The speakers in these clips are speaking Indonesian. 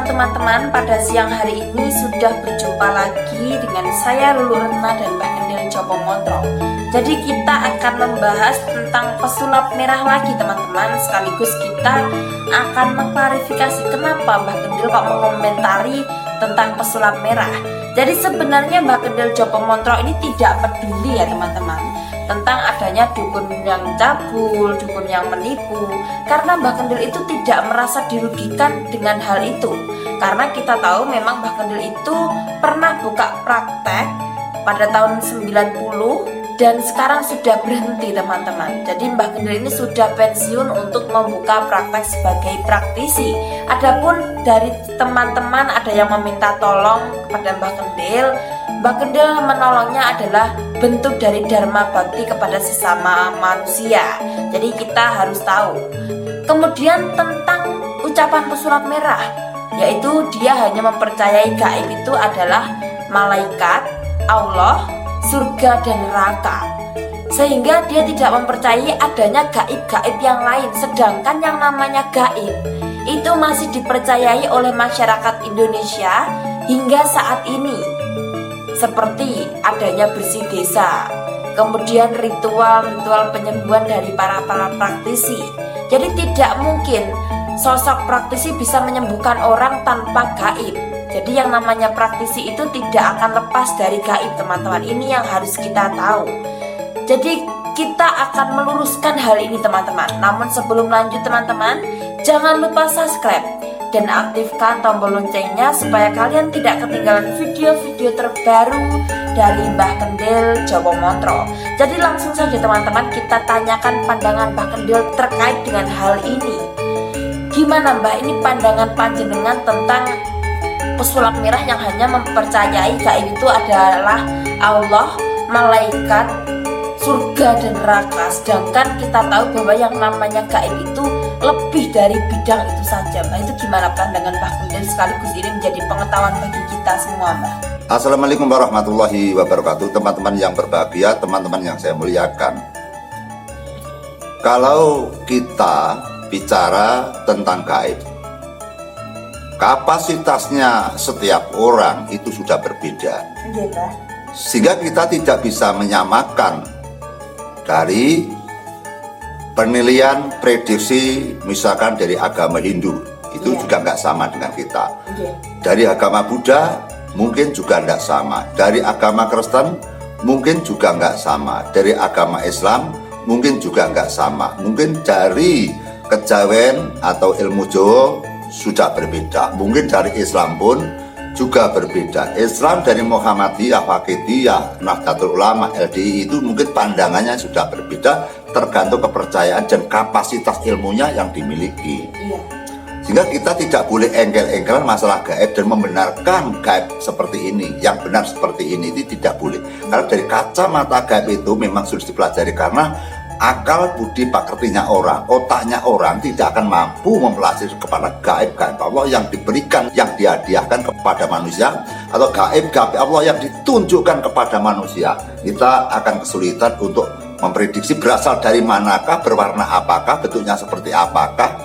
teman-teman, pada siang hari ini sudah berjumpa lagi dengan saya Lulu Retna dan Mbak Kendil Jopo Montro. Jadi kita akan membahas tentang pesulap merah lagi teman-teman. Sekaligus kita akan mengklarifikasi kenapa Mbak Kendil kok mengomentari tentang pesulap merah. Jadi sebenarnya Mbak Kendil Jopo Montro ini tidak peduli ya teman-teman tentang adanya dukun yang cabul, dukun yang menipu, karena Mbak Kendil itu tidak merasa dirugikan dengan hal itu. Karena kita tahu memang Mbak Kendil itu pernah buka praktek pada tahun 90 dan sekarang sudah berhenti teman-teman. Jadi Mbak Kendil ini sudah pensiun untuk membuka praktek sebagai praktisi. Adapun dari teman-teman ada yang meminta tolong kepada Mbak Kendil, Mbak Kendil menolongnya adalah bentuk dari dharma bakti kepada sesama manusia. Jadi kita harus tahu. Kemudian tentang ucapan pesulap merah, yaitu dia hanya mempercayai gaib itu adalah malaikat, Allah, surga dan neraka. Sehingga dia tidak mempercayai adanya gaib-gaib yang lain. Sedangkan yang namanya gaib itu masih dipercayai oleh masyarakat Indonesia hingga saat ini. Seperti adanya bersih desa, kemudian ritual-ritual penyembuhan dari para praktisi. Jadi tidak mungkin sosok praktisi bisa menyembuhkan orang tanpa gaib. Jadi yang namanya praktisi itu tidak akan lepas dari gaib teman-teman. Ini yang harus kita tahu. Jadi kita akan meluruskan hal ini teman-teman. Namun sebelum lanjut teman-teman, jangan lupa subscribe dan aktifkan tombol loncengnya supaya kalian tidak ketinggalan video-video terbaru dari Mbak Kendil Jopo Montro. Jadi langsung saja teman-teman, kita tanyakan pandangan Mbak Kendil terkait dengan hal ini. Gimana Mbak, ini pandangan panjenengan tentang pesulap merah yang hanya mempercayai gaib itu adalah Allah, malaikat, surga dan neraka. Sedangkan kita tahu bahwa yang namanya gaib itu lebih dari bidang itu saja. Mbak, itu gimana pandangan Mbak Kendil sekaligus ini menjadi pengetahuan bagi kita semua Mbak? Assalamualaikum warahmatullahi wabarakatuh. Teman-teman yang berbahagia, teman-teman yang saya muliakan. Kalau kita bicara tentang gaib, kapasitasnya setiap orang itu sudah berbeda. Sehingga kita tidak bisa menyamakan dari penilaian prediksi misalkan dari agama Hindu itu juga nggak sama dengan kita. Dari agama Buddha mungkin juga nggak sama. Dari agama Kristen mungkin juga nggak sama. Dari agama Islam mungkin juga nggak sama. Mungkin dari kejawen atau ilmu Jawa sudah berbeda. Mungkin dari Islam pun juga berbeda. Islam dari Muhammadiyah, Waqidiyah, Nahdlatul Ulama, LDI itu mungkin pandangannya sudah berbeda, tergantung kepercayaan dan kapasitas ilmunya yang dimiliki. Sehingga kita tidak boleh engkel-engkelan masalah gaib dan membenarkan gaib seperti ini, yang benar seperti ini, itu tidak boleh. Karena dari kacamata gaib itu memang sudah dipelajari, karena akal budi pakertinya orang, otaknya orang tidak akan mampu mempelajari kepada gaib-gaib Allah yang diberikan, yang dihadiahkan kepada manusia, atau gaib-gaib Allah yang ditunjukkan kepada manusia. Kita akan kesulitan untuk memprediksi berasal dari manakah, berwarna apakah, bentuknya seperti apakah,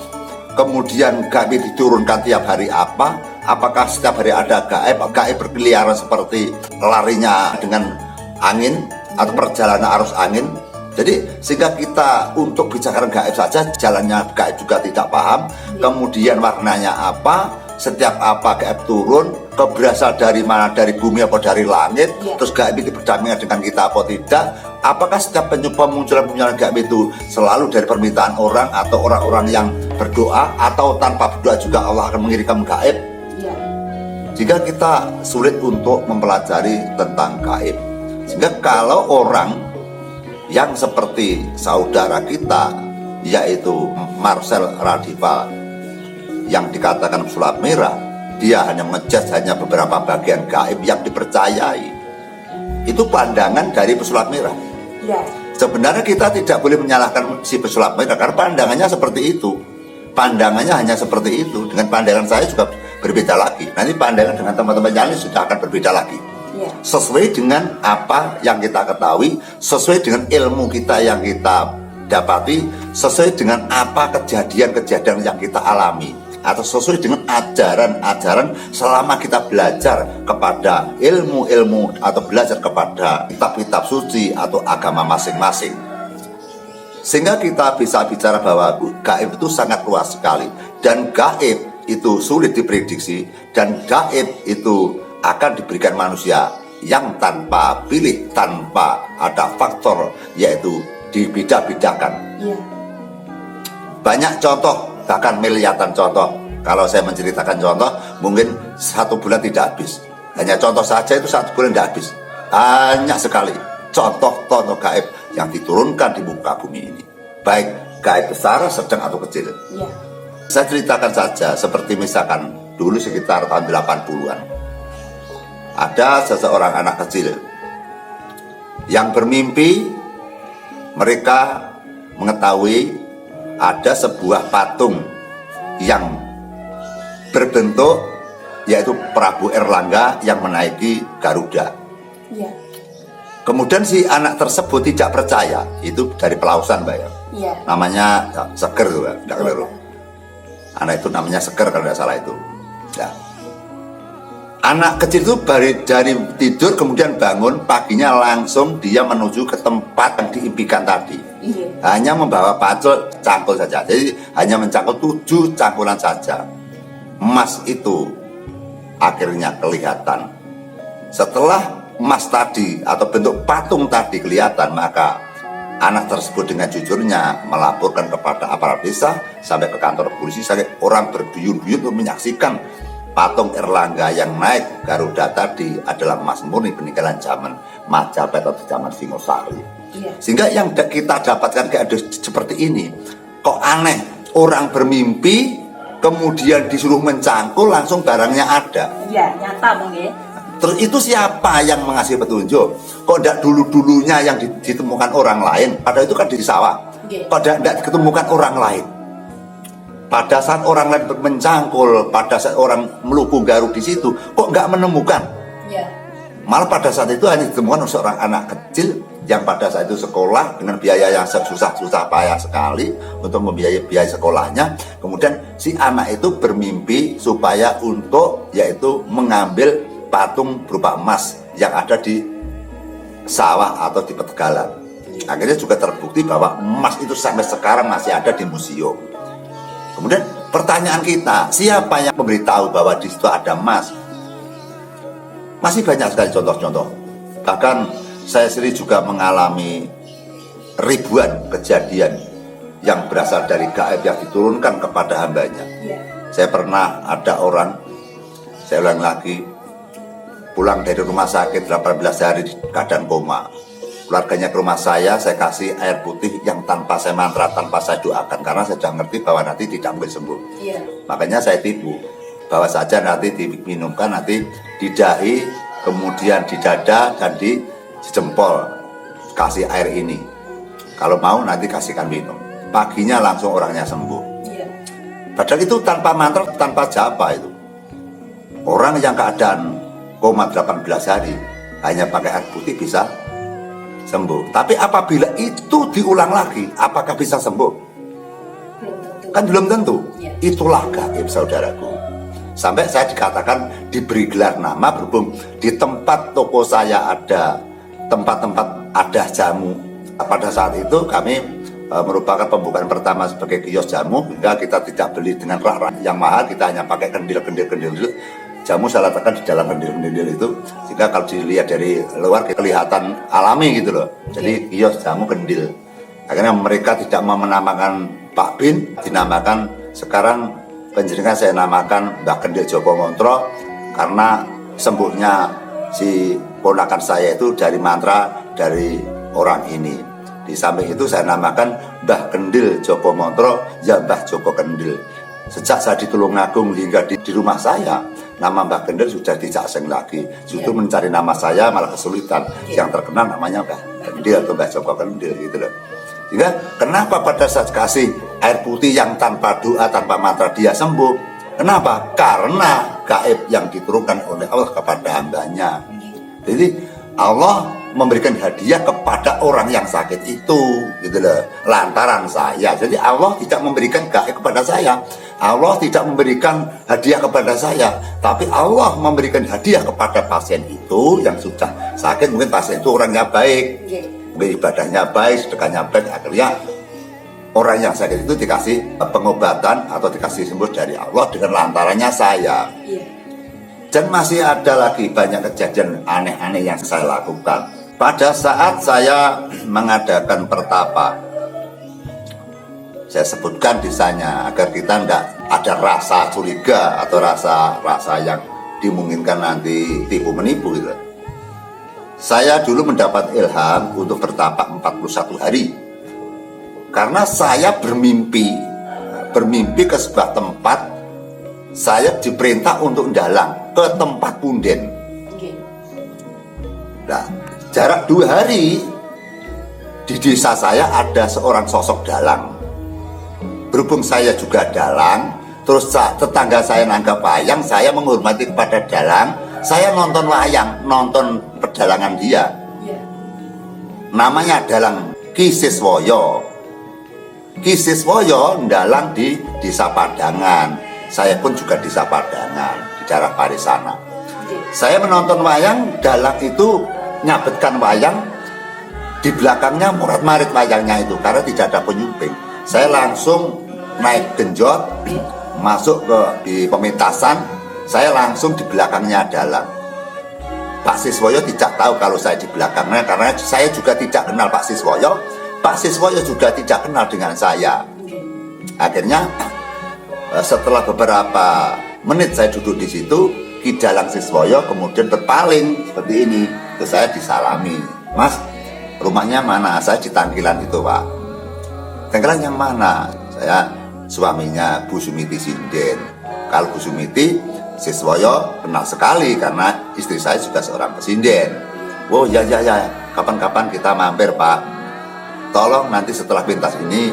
kemudian gaib diturunkan tiap hari apa, apakah setiap hari ada gaib berkeliaran seperti larinya dengan angin atau perjalanan arus angin. Jadi sehingga kita untuk bicara gaib saja jalannya gaib juga tidak paham. Kemudian warnanya apa, setiap apa gaib turun, berasal dari mana, dari bumi apa dari langit, terus gaib itu berdampingan dengan kita apa tidak. Apakah setiap pemunculan gaib itu selalu dari permintaan orang atau orang-orang yang berdoa, atau tanpa berdoa juga Allah akan mengirimkan gaib? Jika kita sulit untuk mempelajari tentang gaib, sehingga kalau orang yang seperti saudara kita yaitu Marcel Radival yang dikatakan pesulap merah, dia hanya mengejudge hanya beberapa bagian gaib yang dipercayai. Itu pandangan dari pesulap merah. Sebenarnya kita tidak boleh menyalahkan si pesulap merah karena pandangannya seperti itu. Pandangannya hanya seperti itu. Dengan pandangan saya juga berbeda lagi. Nanti pandangan dengan teman-teman yang lain sudah akan berbeda lagi. Sesuai dengan apa yang kita ketahui, sesuai dengan ilmu kita yang kita dapati, sesuai dengan apa kejadian-kejadian yang kita alami. atau sesuai dengan ajaran-ajaran selama kita belajar kepada ilmu-ilmu atau belajar kepada kitab-kitab suci atau agama masing-masing. Sehingga kita bisa bicara bahwa gaib itu sangat luas sekali, dan gaib itu sulit diprediksi, dan gaib itu akan diberikan manusia yang tanpa pilih, tanpa ada faktor, yaitu dibedah-bedahkan. Banyak contoh, bahkan miliaran contoh. Kalau saya menceritakan contoh, mungkin 1 bulan tidak habis. Hanya contoh saja itu 1 bulan tidak habis. Banyak sekali contoh-contoh gaib yang diturunkan di muka bumi ini, baik gaib besar, sedang atau kecil. Saya ceritakan saja, seperti misalkan dulu sekitar tahun 80-an, ada seseorang anak kecil yang bermimpi, mereka mengetahui ada sebuah patung yang berbentuk yaitu Prabu Erlangga yang menaiki Garuda. Kemudian si anak tersebut tidak percaya, itu dari Pelausan, Mbak ya. Namanya Seger tuh, tidak keliru. Anak itu namanya Seger kalau tidak salah itu. Ya. Anak kecil itu dari tidur kemudian bangun, paginya langsung dia menuju ke tempat yang diimpikan tadi. Hanya membawa pacul, cangkul saja. Jadi hanya mencangkul 7 cangkulan saja. Emas itu akhirnya kelihatan. Setelah emas tadi atau bentuk patung tadi kelihatan, maka anak tersebut dengan jujurnya melaporkan kepada aparat desa sampai ke kantor polisi, sampai orang berbuyun-buyun untuk menyaksikan patung Erlangga yang naik Garuda tadi adalah emas murni peninggalan zaman Majapahit atau zaman Singosari. Sehingga yang kita dapatkan kayak seperti ini, kok aneh, orang bermimpi kemudian disuruh mencangkul langsung barangnya ada. Nyata mungkin. Terus itu siapa yang mengasih petunjuk? Kok tidak dulu-dulunya yang ditemukan orang lain? Padahal itu kan di sawah. Kok tidak ditemukan orang lain? Pada saat orang lain mencangkul, pada saat orang melukung Garut di situ, kok nggak menemukan? Malah pada saat itu hanya ditemukan seorang anak kecil yang pada saat itu sekolah dengan biaya yang susah payah sekali untuk membiayai biaya sekolahnya. Kemudian si anak itu bermimpi supaya untuk yaitu mengambil patung berupa emas yang ada di sawah atau di Petegalan. Akhirnya juga terbukti bahwa emas itu sampai sekarang masih ada di museum. Kemudian pertanyaan kita, siapa yang memberitahu bahwa di situ ada emas? Masih banyak sekali contoh-contoh. Bahkan saya sendiri juga mengalami ribuan kejadian yang berasal dari gaib yang diturunkan kepada hambanya. Saya pernah ada orang, saya ulang lagi, pulang dari rumah sakit 18 hari di keadaan koma. Keluarganya ke rumah saya kasih air putih yang tanpa saya mantra, tanpa saya doakan, karena saya sudah ngerti bahwa nanti tidak mungkin sembuh. Makanya saya tipu bahwa saja nanti diminumkan, nanti di dahi, kemudian di dada dan di jempol kasih air ini. Kalau mau nanti kasihkan minum. Paginya langsung orangnya sembuh. Padahal itu tanpa mantra, tanpa japa itu. Orang yang keadaan koma 18 hari hanya pakai air putih bisa sembuh. Tapi apabila itu diulang lagi, apakah bisa sembuh? Kan belum tentu. Itulah gaib, saudaraku. Sampai saya dikatakan diberi gelar nama berhubung di tempat toko saya ada tempat-tempat ada jamu. Pada saat itu kami merupakan pembukaan pertama sebagai kios jamu, hingga kita tidak beli dengan rak-rak yang mahal, kita hanya pakai kendil-kendil jamu saya letakkan di dalam kendil-kendil itu, sehingga kalau dilihat dari luar kelihatan alami gitu loh. Jadi kios jamu kendil. Akhirnya mereka tidak mau menamakan Pak Bin, dinamakan sekarang penjenengan saya namakan Mbah Kendil Joko Montro, karena sembuhnya si ponakan saya itu dari mantra dari orang ini. Di samping itu saya namakan Mbah Kendil Joko Montro, ya Mbah Joko Kendil. Sejak saya di Tulungagung hingga di rumah saya, nama Mbah Kendil sudah tidak asing lagi. Justru mencari nama saya malah kesulitan. Yang terkenal namanya Mbah Kendil atau Mbah Joko Kendil gitu loh. Sehingga kenapa pada saat kasih air putih yang tanpa doa, tanpa mantra dia sembuh? Kenapa? Karena gaib yang diturunkan oleh Allah kepada hambanya. Jadi Allah memberikan hadiah kepada orang yang sakit itu, gitu loh, lantaran saya. Jadi Allah tidak memberikan gaib kepada saya, Allah tidak memberikan hadiah kepada saya, tapi Allah memberikan hadiah kepada pasien itu yang sudah sakit. Mungkin pasien itu orangnya baik, mungkin ibadahnya baik, sedekahnya baik, akhirnya orang yang sakit itu dikasih pengobatan atau dikasih sembuh dari Allah dengan lantarannya saya. Dan masih ada lagi banyak kejadian aneh-aneh yang saya lakukan. Pada saat saya mengadakan pertapa, saya sebutkan di sana agar kita tidak ada rasa curiga atau rasa yang dimungkinkan nanti tipu menipu gitu. Saya dulu mendapat ilham untuk bertapa 41 hari. Karena saya bermimpi ke sebuah tempat, saya diperintah untuk dalang ke tempat punden. Nah, jarak 2 hari di desa saya ada seorang sosok dalang. Berhubung saya juga dalang, terus tetangga saya nanggap wayang, saya menghormati kepada dalang, saya nonton wayang, nonton perdalangan dia. Namanya dalang Ki Siswoyo. Ki Siswoyo dalang di Desa Padangan. Saya pun juga di Desa Padangan di daerah Parisana. Saya menonton wayang, dalang itu nyabetkan wayang, di belakangnya murat-marit wayangnya itu karena tidak ada penyumbing. Saya langsung naik genjot, masuk di pementasan, saya langsung di belakangnya dalang. Pak Siswoyo tidak tahu kalau saya di belakangnya karena saya juga tidak kenal Pak Siswoyo. Pak Siswoyo juga tidak kenal dengan saya. Akhirnya setelah beberapa menit saya duduk di situ, Ki Dalang Siswoyo kemudian berpaling seperti ini. Terus saya disalami, "Mas, rumahnya mana?" Saya di Tangkilan itu, Pak. Tangkilan yang mana? Saya suaminya Bu Sumiti Sinden. Kalau Bu Sumiti, Siswoyo kenal sekali karena istri saya juga seorang pesinden. "Oh ya, kapan-kapan kita mampir, Pak. Tolong nanti setelah pentas ini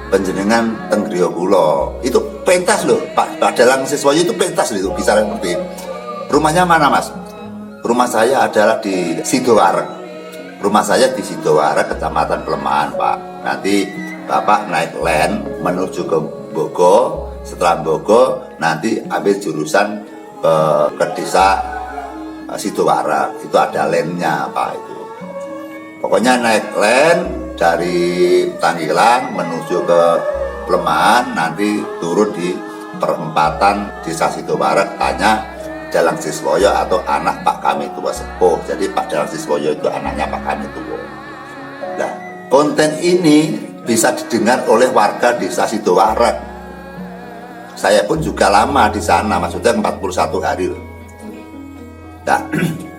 panjenengan teng griya kula." Itu pentas loh, Pak Dalang Siswoyo itu pentas itu bisa seperti. "Rumahnya mana, Mas?" "Rumah saya adalah di Sidoarep." "Rumah saya di Sidoarep, Kecamatan Pelemahan, Pak. Nanti Bapak naik len menuju ke Bogo. Setelah Bogo nanti ambil jurusan ke desa Sidoarep. Itu ada lennya, Pak, itu. Pokoknya naik len dari Tangkilan menuju ke Pelemahan, nanti turun di perempatan desa Sidoarep, tanya Dalang Siswoyo atau anak Pak Kami Tua Sepuh." Jadi Pak Dalang Siswoyo itu anaknya Pak Kami Tua. Nah, konten ini bisa didengar oleh warga desa Sidoarep. Saya pun juga lama di sana, maksudnya 41 hari. Nah,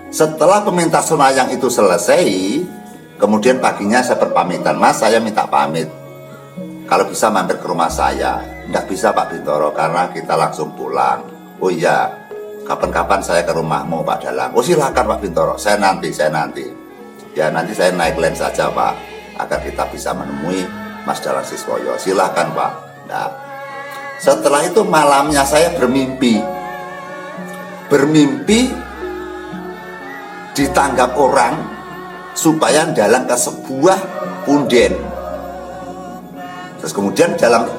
setelah pementasan wayang itu selesai, kemudian paginya saya berpamitan, "Mas, saya minta pamit. Kalau bisa mampir ke rumah saya." "Nggak bisa, Pak Bintoro, karena kita langsung pulang." "Oh iya, kapan-kapan saya ke rumahmu, Pak Dalang." "Oh silakan, Pak Bintoro, saya nanti. Ya nanti saya naik len saja, Pak, agar kita bisa menemui Mas Dalang Siswoyo." "Silakan, Pak." Nah, setelah itu malamnya saya bermimpi ditanggap orang supaya dalang ke sebuah punden. Terus kemudian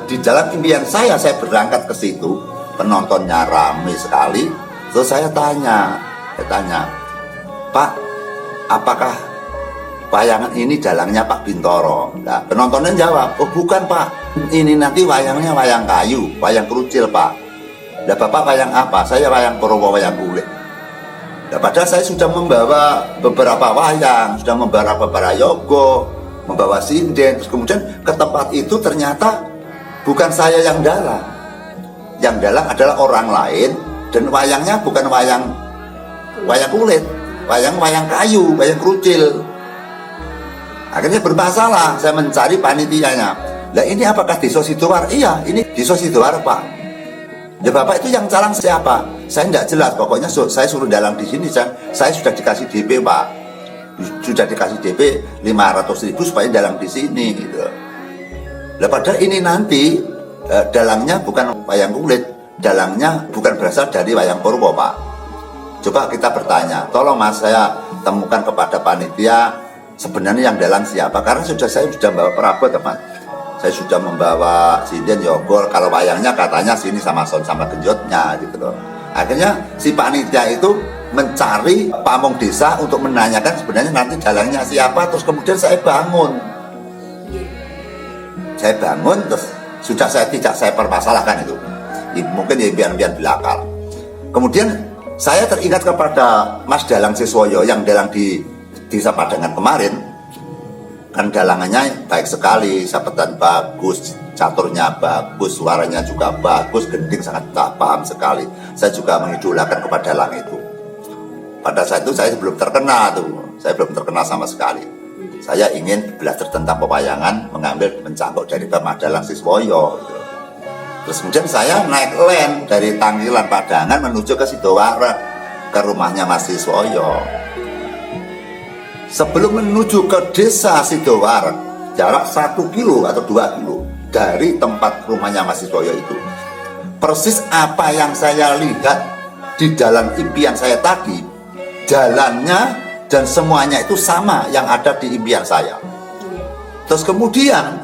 di dalam impian saya berangkat ke situ, penontonnya ramai sekali. Terus saya tanya, "Pak, apakah wayangan ini dalangnya Pak Bintoro?" Nah, penontonnya jawab, "Oh bukan, Pak, ini nanti wayangnya wayang kayu, wayang kerucil, Pak." "Lah Bapak wayang apa?" "Saya wayang Purwo, wayang kulit." Nah, padahal saya sudah membawa beberapa wayang, sudah membawa beberapa yogo, membawa sinden. Terus kemudian ke tempat itu ternyata bukan saya yang dalang. Yang dalang adalah orang lain, dan wayangnya bukan wayang kulit, wayang kayu, wayang kerucil. Akhirnya bermasalah, saya mencari panitianya. "Lah ini apakah desa Sidoarep?" "Iya, ini desa Sidoarep, Pak." "Ya Bapak itu yang calang siapa?" "Saya tidak jelas, pokoknya saya suruh dalang di sini. Saya sudah dikasih DP, Pak. Sudah dikasih DP 500.000 supaya dalang di sini gitu." Lah padahal ini nanti dalangnya bukan wayang kulit, dalangnya bukan berasal dari wayang Purwo, Pak. Coba kita bertanya, "Tolong Mas, saya temukan kepada panitia sebenarnya yang dalang siapa, karena saya sudah membawa perabot teman, saya sudah membawa sinden, yogol, kalau wayangnya katanya sini sama son sama genjotnya gitu loh. Akhirnya si panitia itu mencari pamong desa untuk menanyakan sebenarnya nanti dalangnya siapa. Terus kemudian saya bangun terus sudah tidak saya permasalahkan itu, mungkin ya biar belakang. Kemudian saya teringat kepada Mas Dalang Siswoyo yang dalang di Desa Padangan kemarin, kan dalangannya baik sekali, sabetan bagus, caturnya bagus, suaranya juga bagus, gending sangat paham sekali. Saya juga mengidolakan kepada dalang itu. Pada saat itu saya belum terkenal saya belum terkenal sama sekali. Saya ingin belajar tentang pewayangan, mencangkok dari Mas Dalang Siswoyo gitu. Terus kemudian saya naik len dari Tangkilan Padangan menuju ke Sidoarep, ke rumahnya Mas Siswoyo. Sebelum menuju ke desa Sidoarep, jarak 1 kilo atau 2 kilo dari tempat rumahnya Mas Siswoyo itu, persis apa yang saya lihat di dalam impian saya tadi, jalannya dan semuanya itu sama yang ada di impian saya. Terus kemudian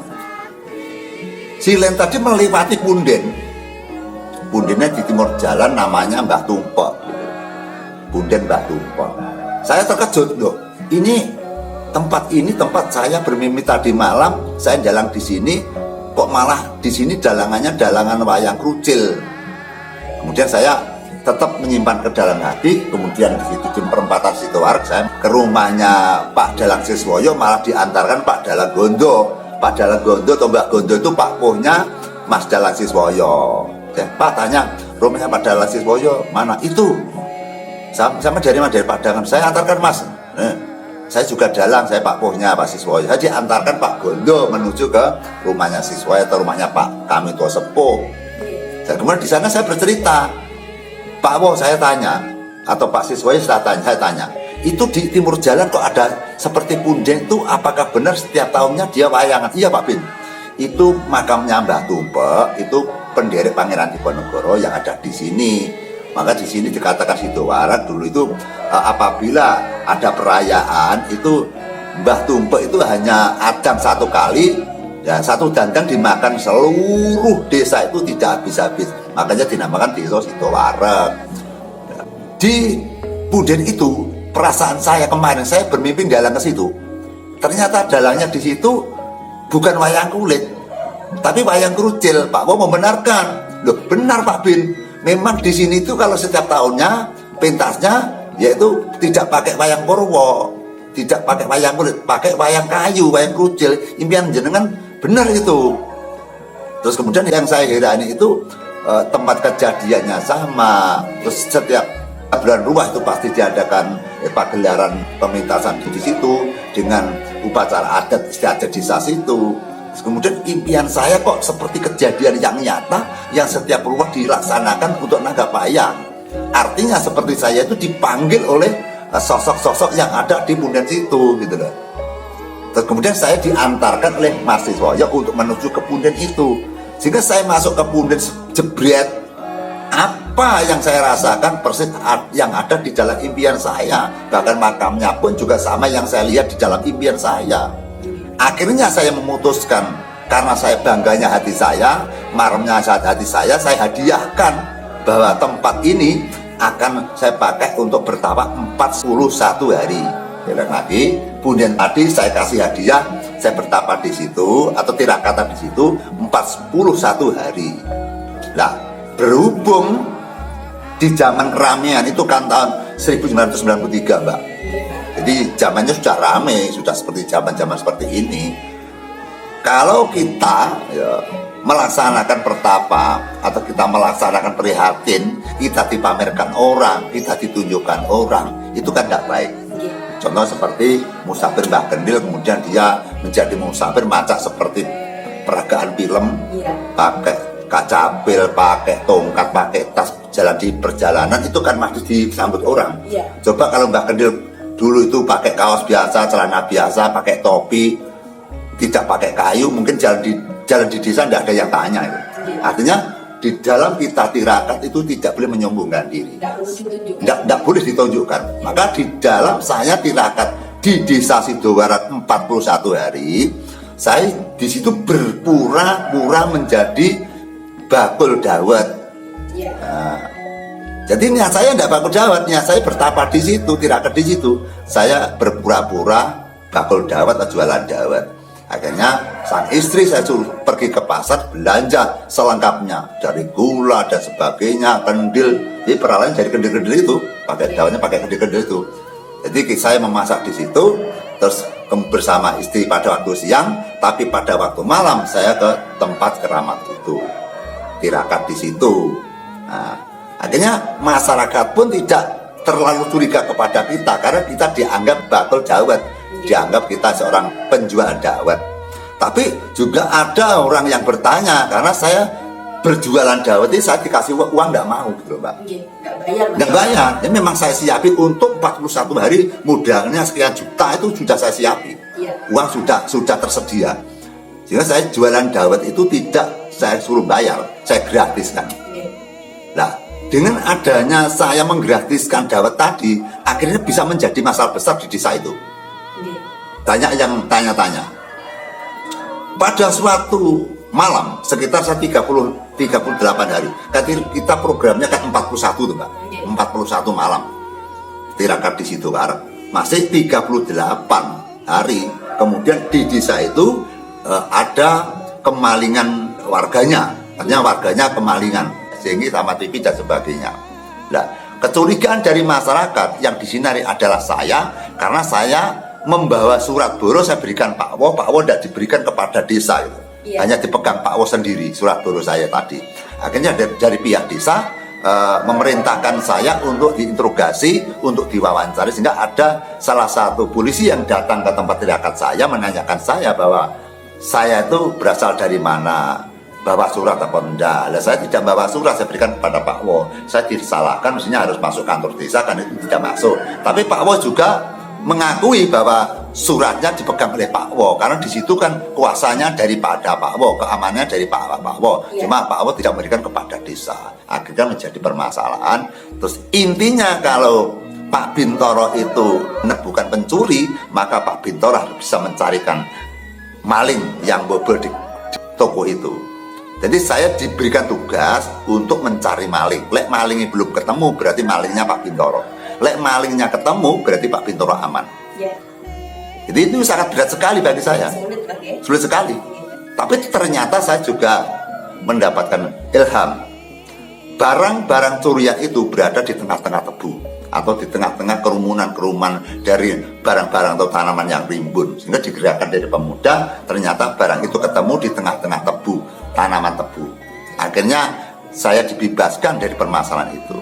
si len tadi melewati pundennya di timur jalan, namanya Mbah Tumpek, punden Mbah Tumpek. Saya terkejut loh, ini tempat saya bermimpi tadi malam, saya dalang di sini, kok malah di sini dalangannya dalangan wayang krucil. Kemudian saya tetap menyimpan ke dalam hati. Kemudian di situ di perempatan Sidoarep, saya ke rumahnya Pak Dalang Siswoyo, malah diantarkan Pak Dalang Gondo. Pak Dalang Gondo atau Mbak Gondo itu Pak Puhnya Mas Dalang Siswoyo. Pak tanya, rumahnya Pak Dalang Siswoyo mana? Itu sama dari Padangan. Saya antarkan Mas. Saya juga dalang, saya Pak Puhnya Pak Siswoyo. Saya diantarkan Pak Gondo menuju ke rumahnya Siswoyo atau rumahnya Pak kami tua sepuh. Dan kemudian di sana saya bercerita. Pak Woh saya tanya, atau Pak Siswoyo saya tanya, itu di timur jalan kok ada seperti punden itu, apakah benar setiap tahunnya dia wayangan? Iya Pak Bin, itu makamnya Mbah Tumpek, itu penderek Pangeran Diponegoro yang ada di sini. Maka di sini dikatakan Sidoarep dulu itu apabila ada perayaan itu Mbah Tumpek itu hanya adang 1 kali, ya 1 dandang dimakan seluruh desa itu tidak habis-habis. Makanya dinamakan Desa Sidoarep. Di punden itu, perasaan saya kemarin, saya bermimpi dalang ke situ. Ternyata dalangnya di situ bukan wayang kulit, tapi wayang krucil. Pak Wo membenarkan. Loh, benar Pak Bin. Memang di sini itu kalau setiap tahunnya pentasnya yaitu tidak pakai wayang Purwo, tidak pakai wayang kulit, pakai wayang kayu, wayang krucil. Impian jenengan benar itu. Terus kemudian yang saya herani itu tempat kejadiannya sama. Terus setiap bulan ruah itu pasti diadakan pagelaran pementasan di situ dengan upacara adat istiadat desa situ. Terus kemudian impian saya kok seperti kejadian yang nyata yang setiap ruah dilaksanakan untuk nanggap wayang. Artinya seperti saya itu dipanggil oleh sosok-sosok yang ada di punden situ gitu loh. Terus kemudian saya diantarkan oleh Mas Siswoyo untuk menuju ke punden itu. Sehingga saya masuk ke punden jebret, apa yang saya rasakan persis yang ada di dalam impian saya. Bahkan makamnya pun juga sama yang saya lihat di dalam impian saya. Akhirnya saya memutuskan, karena saya bangganya hati saya, maremnya hati saya hadiahkan bahwa tempat ini akan saya pakai untuk bertapa 41 hari. Bilang lagi, punden tadi saya kasih hadiah, saya bertapa di situ atau tirakata di situ 41 hari. Nah, berhubung di zaman keramaian itu kan tahun 1993 Mbak. Jadi zamannya sudah rame, sudah seperti zaman-zaman seperti ini. Kalau kita melaksanakan pertapa atau kita melaksanakan prihatin, kita dipamerkan orang, kita ditunjukkan orang, itu kan tidak baik. Contoh seperti musafir Mbah Gendil, kemudian dia menjadi musafir macak seperti peragaan film, pakai kacapil, pakai tongkat, pakai tas, jalan di perjalanan, itu kan masih disambut orang. Coba kalau Mbah Gendil dulu itu pakai kaos biasa, celana biasa, pakai topi, tidak pakai kayu, mungkin jalan di desa tidak ada yang tanya itu. Artinya di dalam kita tirakat itu tidak boleh menyombongkan diri. Tidak boleh ditunjukkan. Maka di dalam saya tirakat di Desa Sidowarat 41 hari, saya di situ berpura-pura menjadi bakul dawet. Nah, jadi niat saya tidak bakul dawet, niat saya bertapa di situ, tirakat di situ. Saya berpura-pura bakul dawet atau jualan dawet. Akhirnya sang istri saya suruh pergi ke pasar belanja selengkapnya dari gula dan sebagainya, kendil. Jadi peralatan dari kendil-kendil itu, pakai daunnya pakai kendil-kendil itu. Jadi saya memasak di situ, terus bersama istri pada waktu siang, tapi pada waktu malam saya ke tempat keramat itu, tirakat di situ. Nah, akhirnya masyarakat pun tidak terlalu curiga kepada kita karena kita dianggap bakul dawet, dianggap kita seorang penjual dawet. Tapi juga ada orang yang bertanya karena saya berjualan dawet ini saya dikasih uang tidak mau gitu Mbak. Nggak bayar. Ini memang saya siapin untuk 41 hari, modalnya sekian juta itu sudah saya siapin. Uang sudah tersedia. Sehingga saya jualan dawet itu tidak saya suruh bayar, saya gratiskan. Nah, dengan adanya saya menggratiskan dawet tadi, akhirnya bisa menjadi masalah besar di desa itu. Banyak yang tanya-tanya. Pada suatu malam, sekitar 38 hari, kita programnya kan 41 tuh Mbak, 41 malam. Tirakat di Sidowarat, masih 38 hari. Kemudian di desa itu ada kemalingan warganya, artinya warganya kemalingan. Sehingga sama TV dan sebagainya. Nah, kecurigaan dari masyarakat yang disinari adalah saya, karena saya membawa surat boro saya berikan Pak Wo tidak diberikan kepada desa itu. Hanya dipegang Pak Wo sendiri surat boro saya tadi. Akhirnya dari pihak desa memerintahkan saya untuk diinterogasi, untuk diwawancari, sehingga ada salah satu polisi yang datang ke tempat tirakat saya menanyakan saya bahwa saya itu berasal dari mana, bawa surat apa enggak. Lah saya tidak bawa surat, saya berikan kepada Pak Wo. Saya disalahkan, mestinya harus masuk kantor desa, kan itu tidak masuk. Tapi Pak Wo juga mengakui bahwa suratnya dipegang oleh Pak Wo, karena di situ kan kuasanya daripada Pak Wo, keamanannya dari Pak Wo. Cuma Pak Wo tidak memberikan kepada desa. Akhirnya menjadi permasalahan. Terus intinya kalau Pak Bintoro itu bukan pencuri, maka Pak Bintoro harus bisa mencarikan maling yang bobol di toko itu. Jadi saya diberikan tugas untuk mencari maling. Lek malingnya belum ketemu, berarti malingnya Pak Bintoro. Lek malingnya ketemu, berarti Pak Bintoro aman. Jadi itu sangat berat sekali bagi saya. Sulit sekali. Tapi ternyata saya juga mendapatkan ilham. Barang-barang curian itu berada di tengah-tengah tebu, atau di tengah-tengah kerumunan dari barang-barang atau tanaman yang rimbun. Sehingga digerakkan dari pemuda, ternyata barang itu ketemu di tengah-tengah tebu, tanaman tebu. Akhirnya saya dibebaskan dari permasalahan itu.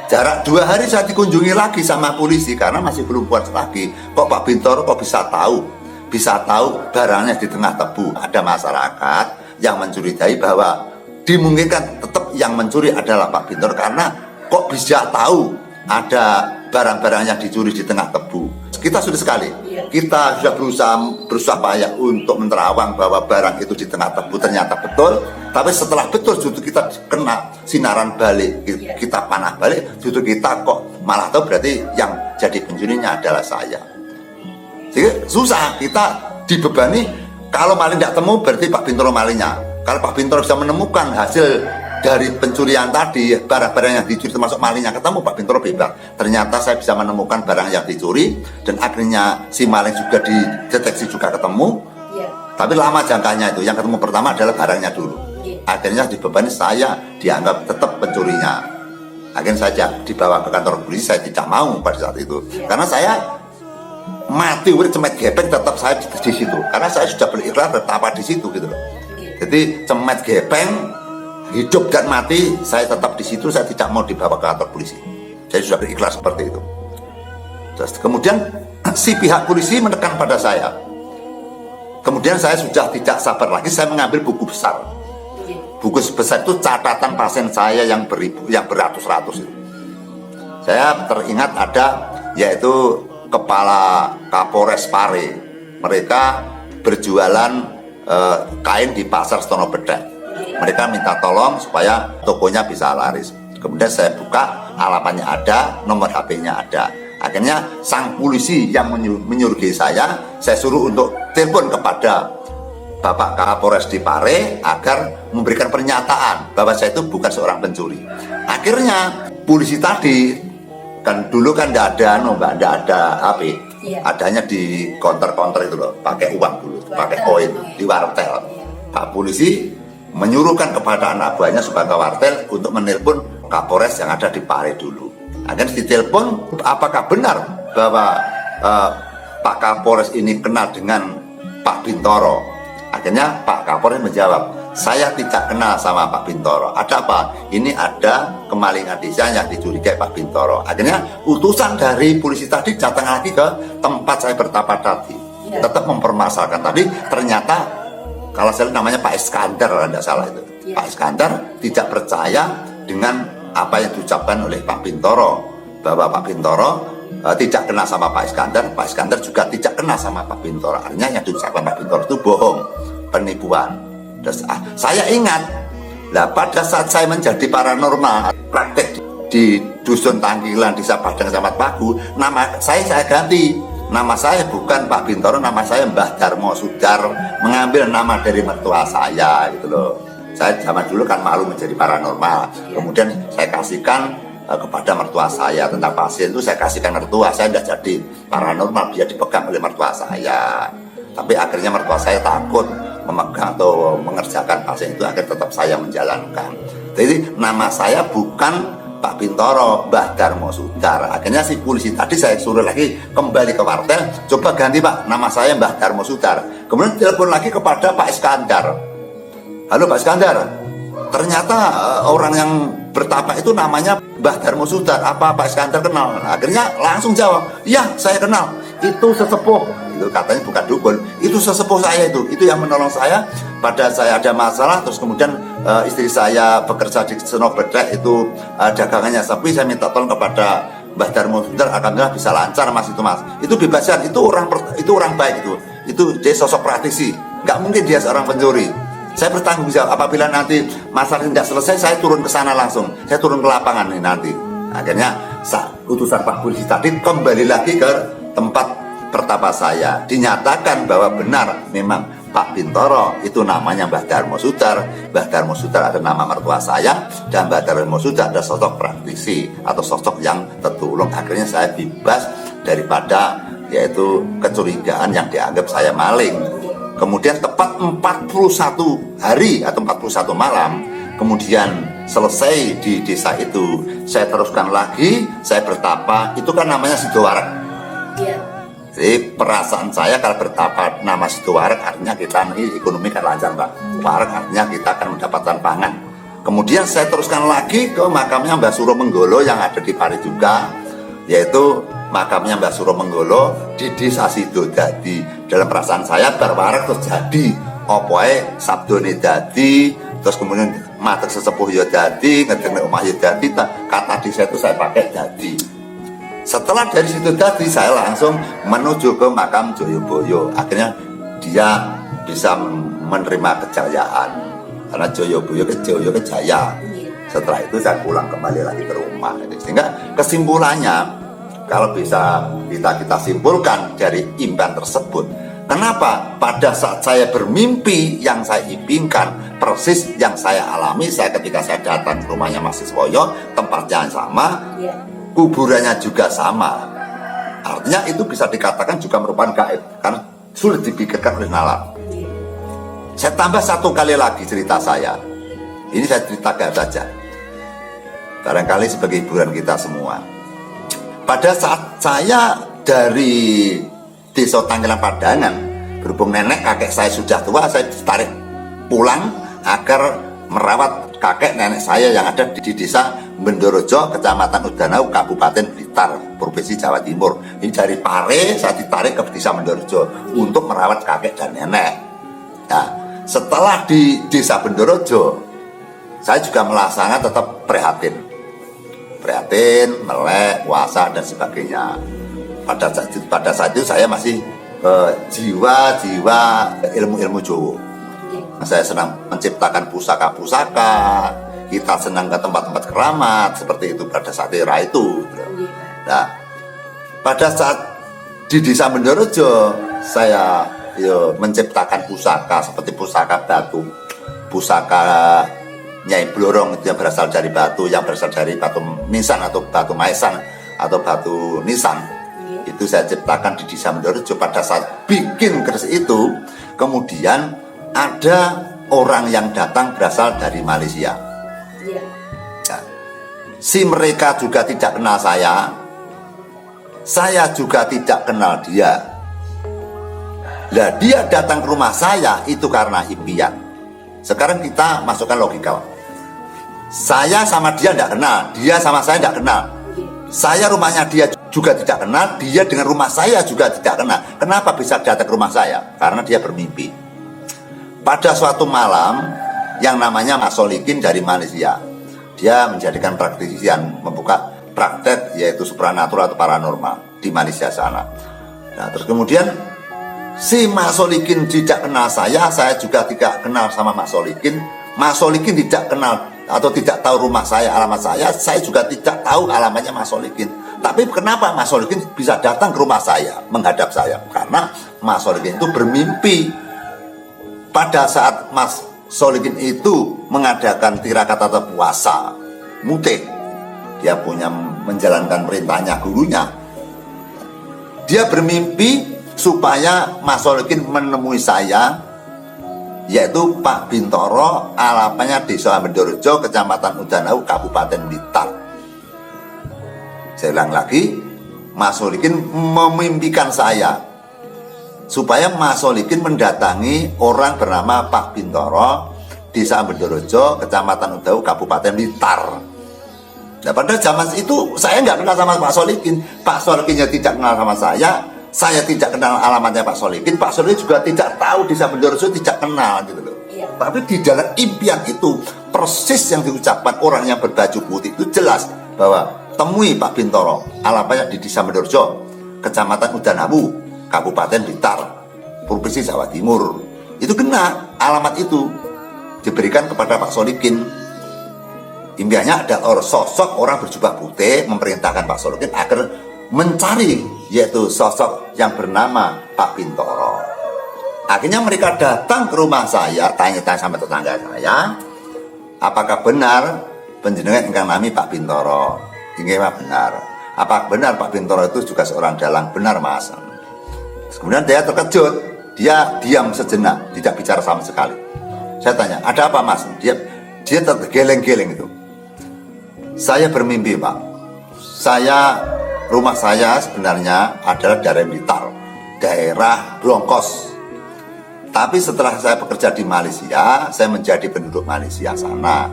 Jarak 2 hari saya dikunjungi lagi sama polisi karena masih belum puas lagi. Kok Pak Bintoro kok bisa tahu barangnya di tengah tebu. Ada masyarakat yang mencurigai bahwa dimungkinkan tetap yang mencuri adalah Pak Bintoro, karena kok bisa tahu ada barang-barang yang dicuri di tengah tebu. Kita sudah sekali, kita sudah berusaha payah untuk menerawang bahwa barang itu di tengah tebu, ternyata betul. Tapi setelah betul justru kita kena sinaran balik, kita panah balik, justru kita kok malah tahu berarti yang jadi pencurinya adalah saya. Jadi susah, kita dibebani. Kalau maling tidak temu berarti Pak Bintoro malingnya. Kalau Pak Bintoro bisa menemukan hasil dari pencurian tadi, barang-barang yang dicuri termasuk malingnya ketemu, Pak Bintoro bebas. Ternyata saya bisa menemukan barang yang dicuri, dan akhirnya si maling juga dideteksi juga ketemu. Tapi lama jangkanya itu, yang ketemu pertama adalah barangnya dulu. Akhirnya dibebani, saya dianggap tetap pencurinya. Akhirnya saya dibawa ke kantor polisi, saya tidak mau pada saat itu. Karena saya mati urip cemet gepeng tetap saya di situ. Karena saya sudah berikhlas betapa di situ gitu loh. Jadi cemet gepeng, hidup dan mati, saya tetap di situ, saya tidak mau dibawa ke kantor polisi. Saya sudah berikhlas seperti itu. Terus kemudian si pihak polisi menekan pada saya. Kemudian saya sudah tidak sabar lagi, saya mengambil buku besar. Buku besar itu catatan pasien saya yang beratus-ratus itu. Saya teringat ada yaitu kepala Kapolres Pare. Mereka berjualan kain di pasar Stono Bedek. Mereka minta tolong supaya tokonya bisa laris. Kemudian saya buka, alamatnya ada, nomor HP-nya ada. Akhirnya sang polisi yang menyuruhi saya suruh untuk telepon kepada Bapak Kapolres di Pare agar memberikan pernyataan bahwa saya itu bukan seorang pencuri. Akhirnya polisi tadi, kan dulu kan tidak ada HP, adanya di counter-counter itu loh, pakai uang dulu, pakai koin di wartel. Pak polisi menyuruhkan kepada anak buahnya sebagai wartel untuk menelpon Kapolres yang ada di Pare dulu. Akhirnya ditelepon, apakah benar bahwa Pak Kapolres ini kenal dengan Pak Bintoro? Akhirnya Pak Kapolres menjawab, saya tidak kenal sama Pak Bintoro. Ada apa? Ini ada kemalingan desa yang dicurigai Pak Bintoro. Akhirnya utusan dari polisi tadi datang lagi ke tempat saya bertapa tadi, tetap mempermasalahkan tadi. Ternyata kalau saya namanya Pak Iskandar, kalau tidak salah itu, Pak Iskandar tidak percaya dengan apa yang diucapkan oleh Pak Bintoro, bahwa Pak Bintoro tidak kenal sama Pak Iskandar juga tidak kenal sama Pak Bintoro. Artinya yang diucapkan Pak Bintoro itu bohong, penipuan. Terus, saya ingat, pada saat saya menjadi paranormal, praktek di Dusun Tangkilan, Desa Padang, Kecamatan Pagu, nama saya ganti. Nama saya bukan Pak Bintoro, nama saya Mbah Darmo Sudar, mengambil nama dari mertua saya gitu loh. Saya zaman dulu kan malu menjadi paranormal. Kemudian saya kasihkan kepada mertua saya tentang pasien itu, saya kasihkan mertua. Saya tidak jadi paranormal, dia dipegang oleh mertua saya. Tapi akhirnya mertua saya takut memegang atau mengerjakan pasien itu, akhirnya tetap saya menjalankan. Jadi nama saya bukan Pak Bintoro, Mbah Darmo Sudar. Akhirnya si polisi tadi saya suruh lagi kembali ke wartel, coba ganti Pak, nama saya Mbah Darmo Sudar. Kemudian telepon lagi kepada Pak Iskandar. Halo Pak Iskandar, ternyata orang yang bertapa itu namanya Mbah Darmo Sudar. Apa Pak Iskandar kenal? Akhirnya langsung jawab, iya saya kenal. Itu sesepuh, itu katanya bukan dukun. Itu sesepuh saya itu yang menolong saya pada saya ada masalah. Terus kemudian istri saya bekerja di Senobedek itu dagangannya sepi. Saya minta tolong kepada Mbah Darmo Sudar, alhamdulillah bisa lancar mas itu mas. Itu bebaskan, itu orang baik itu dia sosok praktisi. Nggak mungkin dia seorang pencuri. Saya bertanggung jawab apabila nanti masalah tidak selesai, saya turun ke sana langsung. Saya turun ke lapangan nih nanti. Akhirnya utusan Pak polisi tadi kembali lagi ke tempat pertapa saya. Dinyatakan bahwa benar memang Pak Bintoro itu namanya Mbah Darmo Sudar. Mbah Darmo Sudar ada nama mertua saya, dan Mbah Darmo Sudar ada sosok praktisi atau sosok yang tertolong. Akhirnya saya bebas daripada yaitu kecurigaan yang dianggap saya maling. Kemudian tepat 41 hari atau 41 malam kemudian selesai di desa itu, saya teruskan lagi, saya bertapa. Itu kan namanya Sidoarek. Jadi perasaan saya kalau bertapa nama Sidoarek artinya kita ini ekonomi kan lancar Mbak. Warek artinya kita akan mendapatkan pangan. Kemudian saya teruskan lagi ke makamnya Mbah Suro Menggolo yang ada di Pare juga, yaitu makamnya Mbah Suro Menggolo di Desa Sidodadi. Dalam perasaan saya berwarek terus jadi opoe sabdone dadi, terus kemudian matek sesepuh ya dadi, ngedenge omah ya dadi, kata di saya itu saya pakai dadi. Setelah dari situ tadi saya langsung menuju ke makam Joyoboyo. Akhirnya dia bisa menerima kejayaan karena Joyoboyo kejaya. Setelah itu saya pulang kembali lagi ke rumah. Sehingga kesimpulannya, kalau bisa kita simpulkan dari impian tersebut, kenapa pada saat saya bermimpi yang saya impikan persis yang saya alami saya ketika saya datang ke rumahnya Mas Siswoyo, tempatnya sama, kuburannya juga sama. Artinya itu bisa dikatakan juga merupakan gaib karena sulit dipikirkan oleh nalar. Saya tambah satu kali lagi cerita saya. Ini saya cerita gaib saja, barangkali sebagai hiburan kita semua. Pada saat saya dari Desa Tangkilan Padangan, berhubung nenek kakek saya sudah tua, saya ditarik pulang agar merawat kakek nenek saya yang ada di Desa Bendorojo, Kecamatan Udanau, Kabupaten Blitar, Provinsi Jawa Timur. Ini dari Pare saya ditarik ke Desa Bendorojo untuk merawat kakek dan nenek. Nah, setelah di Desa Bendorojo, saya juga melaksanakan tetap prihatin, melek, puasa dan sebagainya. Pada saat itu saya masih jiwa ilmu Jawa. Saya senang menciptakan pusaka-pusaka, kita senang ke tempat-tempat keramat, seperti itu pada saat era itu. Nah, pada saat di Desa Bendorejo, saya menciptakan pusaka seperti pusaka batu, pusaka Nyai Blorong itu yang berasal dari batu, yang berasal dari batu nisan atau batu maesan atau batu nisan. Itu saya ciptakan di Desa Bendorejo. Pada saat bikin keris itu, kemudian ada orang yang datang berasal dari Malaysia. Nah, si mereka juga tidak kenal saya juga tidak kenal dia. Lah dia datang ke rumah saya itu karena impian. Sekarang kita masukkan logika. Saya sama dia tidak kenal, dia sama saya tidak kenal. Saya rumahnya dia juga tidak kenal, dia dengan rumah saya juga tidak kenal. Kenapa bisa datang ke rumah saya? Karena dia bermimpi. Pada suatu malam, yang namanya Mas Solikin dari Malaysia, dia menjadikan praktisian, membuka praktek yaitu supranatural atau paranormal di Malaysia sana. Nah, terus kemudian si Mas Solikin tidak kenal saya juga tidak kenal sama Mas Solikin. Mas Solikin tidak kenal atau tidak tahu rumah saya, alamat saya juga tidak tahu alamatnya Mas Solikin. Tapi kenapa Mas Solikin bisa datang ke rumah saya, menghadap saya? Karena Mas Solikin itu bermimpi. Pada saat Mas Solikin itu mengadakan tirakat atau puasa mute, dia punya menjalankan perintahnya gurunya. Dia bermimpi supaya Mas Solikin menemui saya, yaitu Pak Bintoro, alamatnya Desa Bendorejo, Kecamatan Udanau, Kabupaten Blitar. Saya ulang lagi, Mas Solikin memimpikan saya supaya Mas Solikin mendatangi orang bernama Pak Bintoro, Desa Bendorejo, Kecamatan Udanau, Kabupaten Blitar. Nah, pada zaman itu saya nggak kenal sama Pak Solikin. Pak Solikinnya tidak kenal sama saya tidak kenal alamatnya Pak Solikin. Pak Solikin juga tidak tahu Desa Bendorejo, tidak kenal gitu loh. Tapi di dalam impian itu persis yang diucapkan orang yang berbaju putih itu jelas bahwa temui Pak Bintoro, alamatnya di Desa Bendorejo, Kecamatan Udanau, Kabupaten Blitar, Provinsi Jawa Timur. Itu kena alamat itu diberikan kepada Pak Solikin. Impiannya ada sosok orang berjubah putih memerintahkan Pak Solikin agar mencari yaitu sosok yang bernama Pak Bintoro. Akhirnya mereka datang ke rumah saya, tanya-tanya sama tetangga saya, apakah benar panjenengan ingkang nami Pak Bintoro? Inggih benar. Apa benar Pak Bintoro itu juga seorang dalang? Benar Mas. Kemudian dia terkejut, dia diam sejenak, tidak bicara sama sekali. Saya tanya, ada apa Mas? Dia tergeleng-geleng itu. Saya bermimpi Pak. Rumah saya sebenarnya adalah daerah Blitar, daerah Blongkos. Tapi setelah saya bekerja di Malaysia, saya menjadi penduduk Malaysia sana.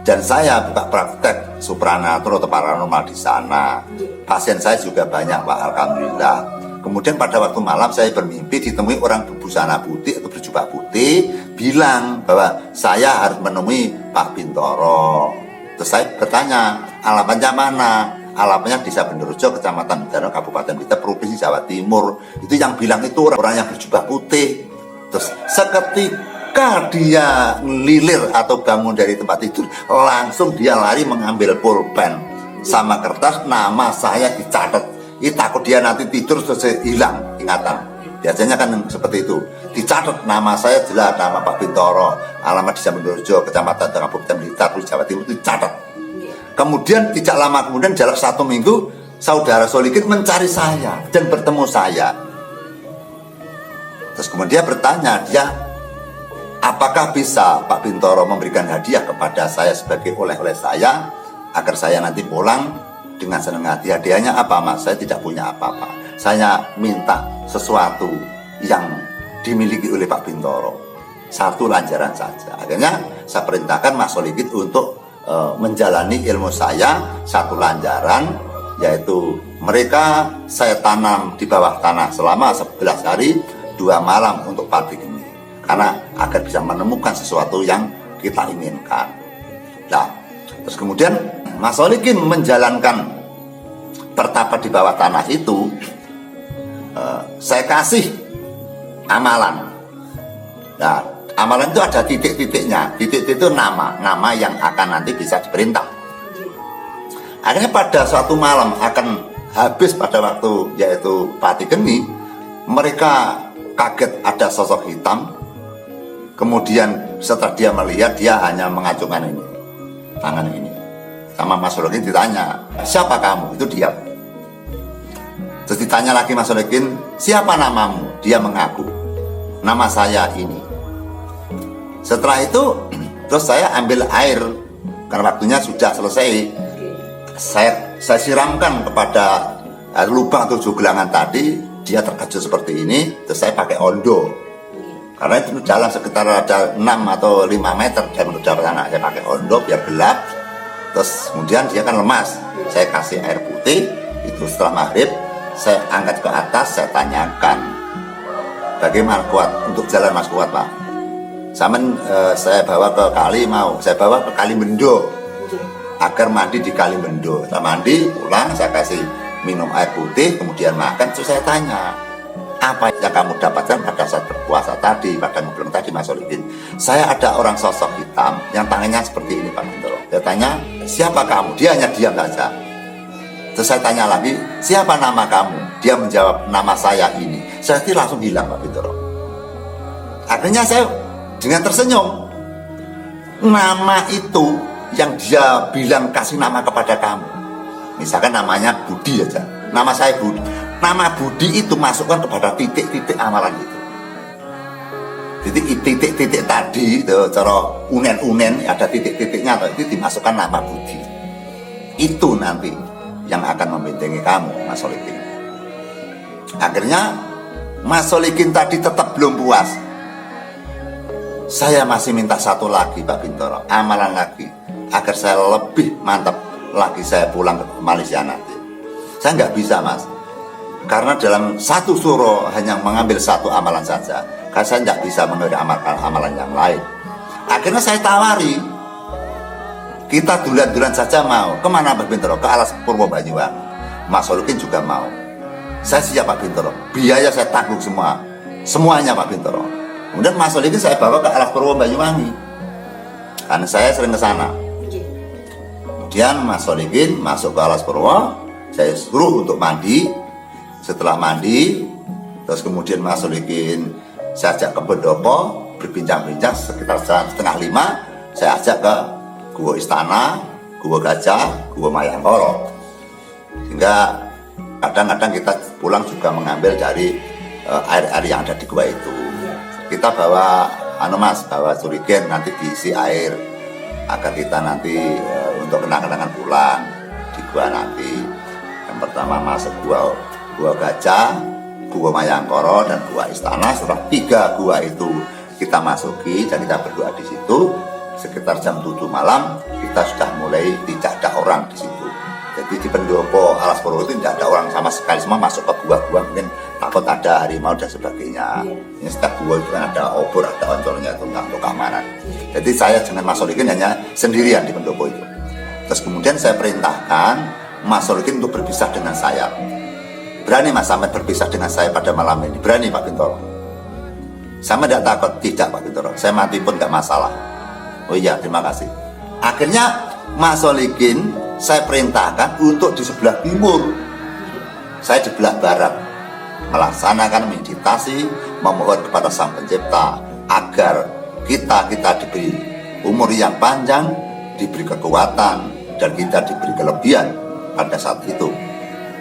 Dan saya buka praktek supranatural atau paranormal di sana. Pasien saya juga banyak Pak, alhamdulillah. Kemudian pada waktu malam saya bermimpi ditemui orang berbusana putih atau berjubah putih, bilang bahwa saya harus menemui Pak Bintoro. Terus saya bertanya, alamatnya mana? Alamatnya Desa Bendorejo, Kecamatan Udanau, Kabupaten Blitar, Provinsi Jawa Timur. Itu yang bilang itu orang yang berjubah putih. Terus seketika dia lilir atau bangun dari tempat tidur, langsung dia lari mengambil pulpen sama kertas, nama saya dicatat. Takut dia nanti tidur terus hilang ingatan. Biasanya kan seperti itu. Dicatat nama saya jelas, nama Pak Bintoro, alamat Desa Bendorejo, Kecamatan Kabupaten Blitar, Provinsi Jawa Timur, itu dicatat. Kemudian tidak lama kemudian dalam 1 minggu saudara Solikin mencari saya dan bertemu saya. Terus kemudian dia bertanya, apakah bisa Pak Bintoro memberikan hadiah kepada saya sebagai oleh-oleh saya agar saya nanti pulang dengan senang hati. Hadiahnya apa Mas? Saya tidak punya apa-apa. Saya minta sesuatu yang dimiliki oleh Pak Bintoro, 1 lanjaran saja. Akhirnya saya perintahkan Mas Solikin untuk menjalani ilmu saya 1 lanjaran, yaitu mereka saya tanam di bawah tanah selama 11 hari 2 malam untuk pabrik ini, karena agar bisa menemukan sesuatu yang kita inginkan. Nah, terus kemudian Mas Solikin menjalankan pertapa di bawah tanah itu, saya kasih amalan. Nah, Amalan itu ada titik-titiknya. Titik-titik itu nama yang akan nanti bisa diperintah. Akhirnya pada suatu malam akan habis pada waktu yaitu Pati Geni, mereka kaget ada sosok hitam. Kemudian setelah dia melihat, dia hanya mengacungkan ini, tangan ini. Sama Mas Solikin ditanya, siapa kamu? Itu diam. Terus ditanya lagi Mas Solikin, siapa namamu? Dia mengaku, nama saya ini. Setelah itu terus saya ambil air, karena waktunya sudah selesai. Saya siramkan kepada lubang 7 gelangan tadi. Dia terkejut seperti ini. Terus saya pakai ondo, karena itu jalan sekitar ada 6 atau 5 meter dari menuju ke sana. Saya pakai ondo biar gelap. Terus kemudian dia kan lemas. Saya kasih air putih. Itu setelah maghrib saya angkat ke atas. Saya tanyakan, bagaimana kuat untuk jalan Mas? Kuat Pak? Saya bawa ke kali, saya bawa ke Kali Bendo agar mandi di Kali Bendo. Saya mandi, pulang, saya kasih minum air putih, kemudian makan. Terus saya tanya, apa yang kamu dapatkan pada saat berpuasa tadi, pada ngobrol tadi Mas Solikin? Saya ada orang sosok hitam yang tangannya seperti ini Pak Bintoro. Saya tanya, siapa kamu? Dia hanya diam saja. Terus saya tanya lagi, siapa nama kamu? Dia menjawab, nama saya ini. Saya langsung hilang Pak Bintoro. Akhirnya saya dengan tersenyum, nama itu yang dia bilang kasih nama kepada kamu, misalkan namanya Budi aja, nama saya Budi. Nama Budi itu masukkan kepada titik-titik amalan itu. Titik-titik tadi itu cara unen-unen ada titik-titiknya, itu dimasukkan nama Budi. Itu nanti yang akan membentengi kamu Mas Solikin. Akhirnya Mas Solikin tadi tetap belum puas. Saya masih minta satu lagi Pak Bintoro, amalan lagi, agar saya lebih mantap lagi saya pulang ke Malaysia nanti. Saya nggak bisa Mas, karena dalam satu suro hanya mengambil satu amalan saja, karena saya nggak bisa mengambil amalan yang lain. Akhirnya saya tawari, kita dulan-dulan saja mau. Kemana Pak Bintoro? Ke Alas Purwo Banyuwangi. Mas Solikin juga mau. Saya siap Pak Bintoro, biaya saya tanggung semuanya Pak Bintoro. Kemudian Mas Solikin saya bawa ke Alas Purwo Banyuwangi, karena saya sering ke sana. Kemudian Mas Solikin masuk ke Alas Purwo, saya suruh untuk mandi. Setelah mandi, terus kemudian Mas Solikin saya ajak ke pendopo, berbincang-bincang sekitar jam 4:30. Saya ajak ke Gua Istana, Gua Gajah, Gua Mayangkoro. Sehingga kadang-kadang kita pulang juga mengambil dari air-air yang ada di gua itu. Kita bawa bawa surigen, nanti diisi air agar kita nanti untuk kenang-kenangan pulang di gua nanti. Yang pertama masuk gua Gajah, Gua Mayangkoro, dan Gua Istana. Setelah 3 gua itu kita masuki dan kita berdoa di situ. Sekitar jam 7 malam kita sudah mulai tidak ada orang di situ. Jadi di pendopo Alas Purwo itu tidak ada orang sama sekali, semua masuk ke gua-gua, mungkin takut ada harimau dan sebagainya. Ini setiap gua itu kan ada obor, ada oncolnya itu untuk keamanan. Jadi saya dengan Mas Solikin hanya sendirian di pendopo itu. Terus kemudian saya perintahkan Mas Solikin untuk berpisah dengan saya. Berani Mas sampai berpisah dengan saya pada malam ini? Berani Pak Bintoro? Sama tidak takut? Tidak Pak Bintoro, saya mati pun tidak masalah. Oh iya, terima kasih. Akhirnya Mas Solikin saya perintahkan untuk di sebelah timur, saya di sebelah barat, melaksanakan meditasi, memohon kepada Sang Pencipta agar kita diberi umur yang panjang, diberi kekuatan, dan kita diberi kelebihan pada saat itu.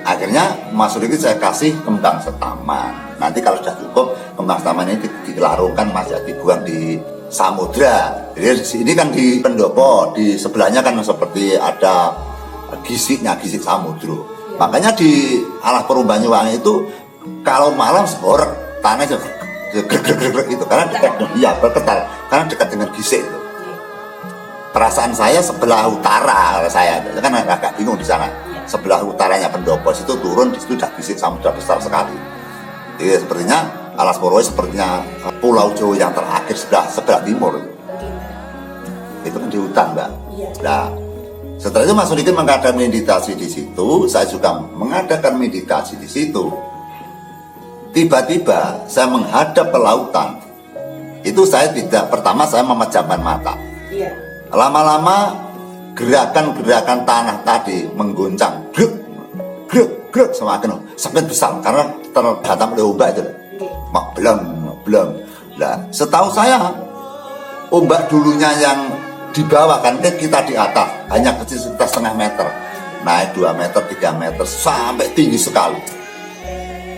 Akhirnya Mas Solikin saya kasih kembang setaman. Nanti kalau sudah cukup, kembang setaman ini dilarungkan Mas, ya, dibuang di samudra. Jadi ini kan di pendopo, di sebelahnya kan seperti ada gisiknya, gisik samudra. Makanya di Alas Purwo Banyuwangi itu kalau malam horek tanahnya itu karena dekat, ya bergetar karena dekat dengan gisik itu. Perasaan saya sebelah utara, saya kan agak bingung di sana. Sebelah utaranya pendopo itu turun, di situ sudah gisik samudra besar sekali. Jadi sepertinya Alas Purwo sepertinya Pulau Jawa yang terakhir sebelah timur. Itu kan di hutan, Mbak. Nah, setelah itu Mas Solikin mengadakan meditasi di situ, saya juga mengadakan meditasi di situ. Tiba-tiba saya menghadap ke lautan. Itu saya tidak, pertama saya memejamkan mata. Iya. Lama-lama gerakan-gerakan tanah tadi mengguncang, grek, grek, grek semakin besar karena terhantam oleh ombak itu. Mak belum. Nah, setahu saya ombak dulunya yang di bawah kan kita di atas hanya kecil sekitar setengah meter, naik 2 meter, 3 meter sampai tinggi sekali.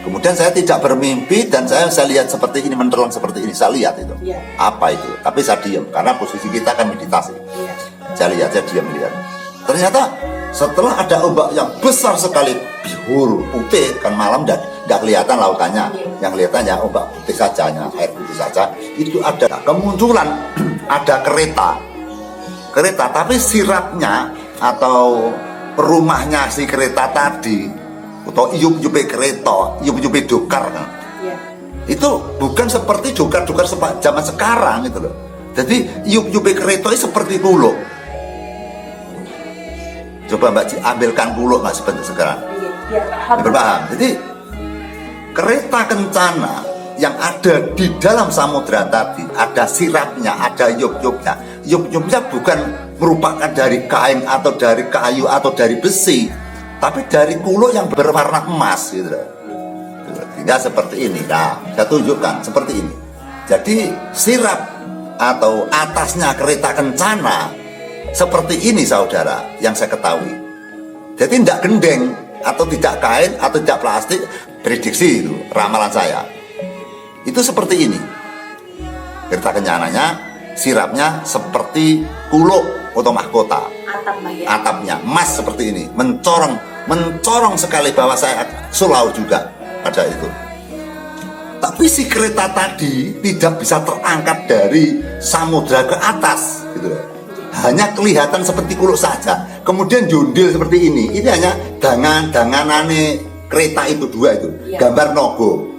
Kemudian saya tidak bermimpi dan saya lihat seperti ini, menelan seperti ini, saya lihat itu. Apa itu? Tapi saya diam karena posisi kita kan meditasi. Saya diam lihat. Ternyata setelah ada ombak yang besar sekali, bihur putih kan malam dan tidak kelihatan lautannya, yang kelihatannya ombak putih saja, air putih saja. Itu ada kemunculan ada kereta, tapi sirapnya atau rumahnya si kereta tadi atau iup-iupe kereta, iup-iupe dokar kan? Itu bukan seperti dokar-dokar zaman sekarang gitu loh. Jadi iup-iupe kereta itu seperti kuluk. Coba Mbak Ci ambilkan kuluk nggak seperti sekarang. Berpaham. Jadi kereta kencana yang ada di dalam samudra tadi ada sirapnya, ada iup-iupnya. Iup-iupnya bukan merupakan dari kain atau dari kayu atau dari besi, tapi dari kuluk yang berwarna emas gitu. Tidak seperti ini. Nah, saya tunjukkan seperti ini. Jadi sirap atau atasnya kereta kencana seperti ini saudara yang saya ketahui. Jadi tidak gendeng atau tidak kain atau tidak plastik, prediksi itu ramalan saya. Itu seperti ini. Kereta kencananya sirapnya seperti kuluk atau mahkota. Atapnya emas seperti ini, mencorong sekali bahwa saya sulau juga pada itu. Tapi si kereta tadi tidak bisa terangkat dari samudra ke atas gitu. Hanya kelihatan seperti kuluk saja. Kemudian jundil seperti ini. Ini hanya danganane kereta itu dua itu. Gambar nogo.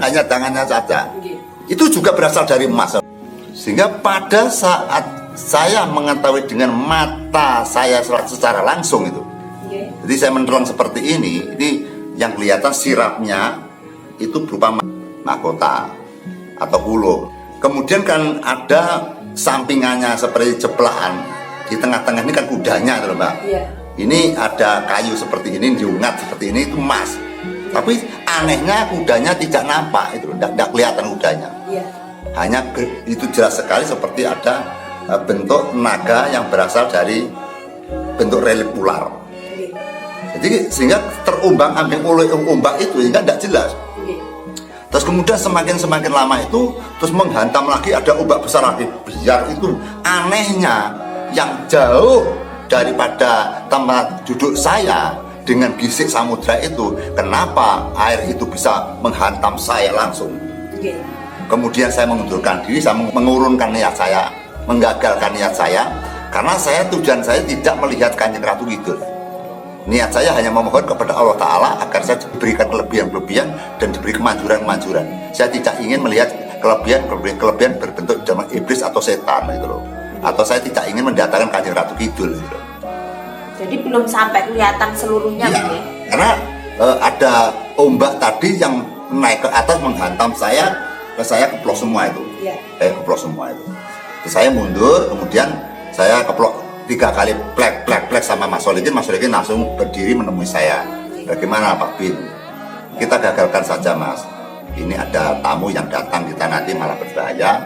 Hanya tangannya saja. Itu juga berasal dari emas. Sehingga pada saat saya mengetahui dengan mata saya secara langsung itu. Jadi saya menerang seperti ini yang kelihatan sirapnya itu berupa mahkota atau kuluk. Kemudian kan ada sampingannya seperti jeplaan. Di tengah-tengah ini kan kudanya tuh Mbak. Ini ada kayu seperti ini, diungat seperti ini, itu emas. Tapi anehnya kudanya tidak nampak, itu tidak kelihatan kudanya. Hanya itu jelas sekali seperti ada bentuk naga yang berasal dari bentuk relief ular. Jadi sehingga terumbang-ambing oleh ombak itu sehingga tidak jelas. Terus kemudian semakin lama itu terus menghantam lagi, ada ombak besar lagi. Biar itu anehnya yang jauh daripada tempat duduk saya dengan gisik samudra itu, kenapa air itu bisa menghantam saya langsung? Kemudian saya mengundurkan diri, saya mengurunkan niat saya, menggagalkan niat saya, karena tujuan saya tidak melihat Kanjeng Ratu Kidul. Niat saya hanya memohon kepada Allah Ta'ala agar saya diberikan kelebihan-kelebihan dan diberi kemanjuran-kemanjuran. Saya tidak ingin melihat kelebihan berbentuk zaman iblis atau setan gitu loh. Atau saya tidak ingin mendatangkan Kanjeng Ratu Kidul gitu loh. Jadi belum sampai kelihatan seluruhnya ya, karena ada ombak tadi yang naik ke atas menghantam saya keplok semua itu. Keplok semua itu. Terus saya mundur, kemudian saya keplok 3 kali plek sama Mas Solikin langsung berdiri menemui saya. Bagaimana Pak Bin? Kita gagalkan saja Mas. Ini ada tamu yang datang, kita nanti malah berbahaya.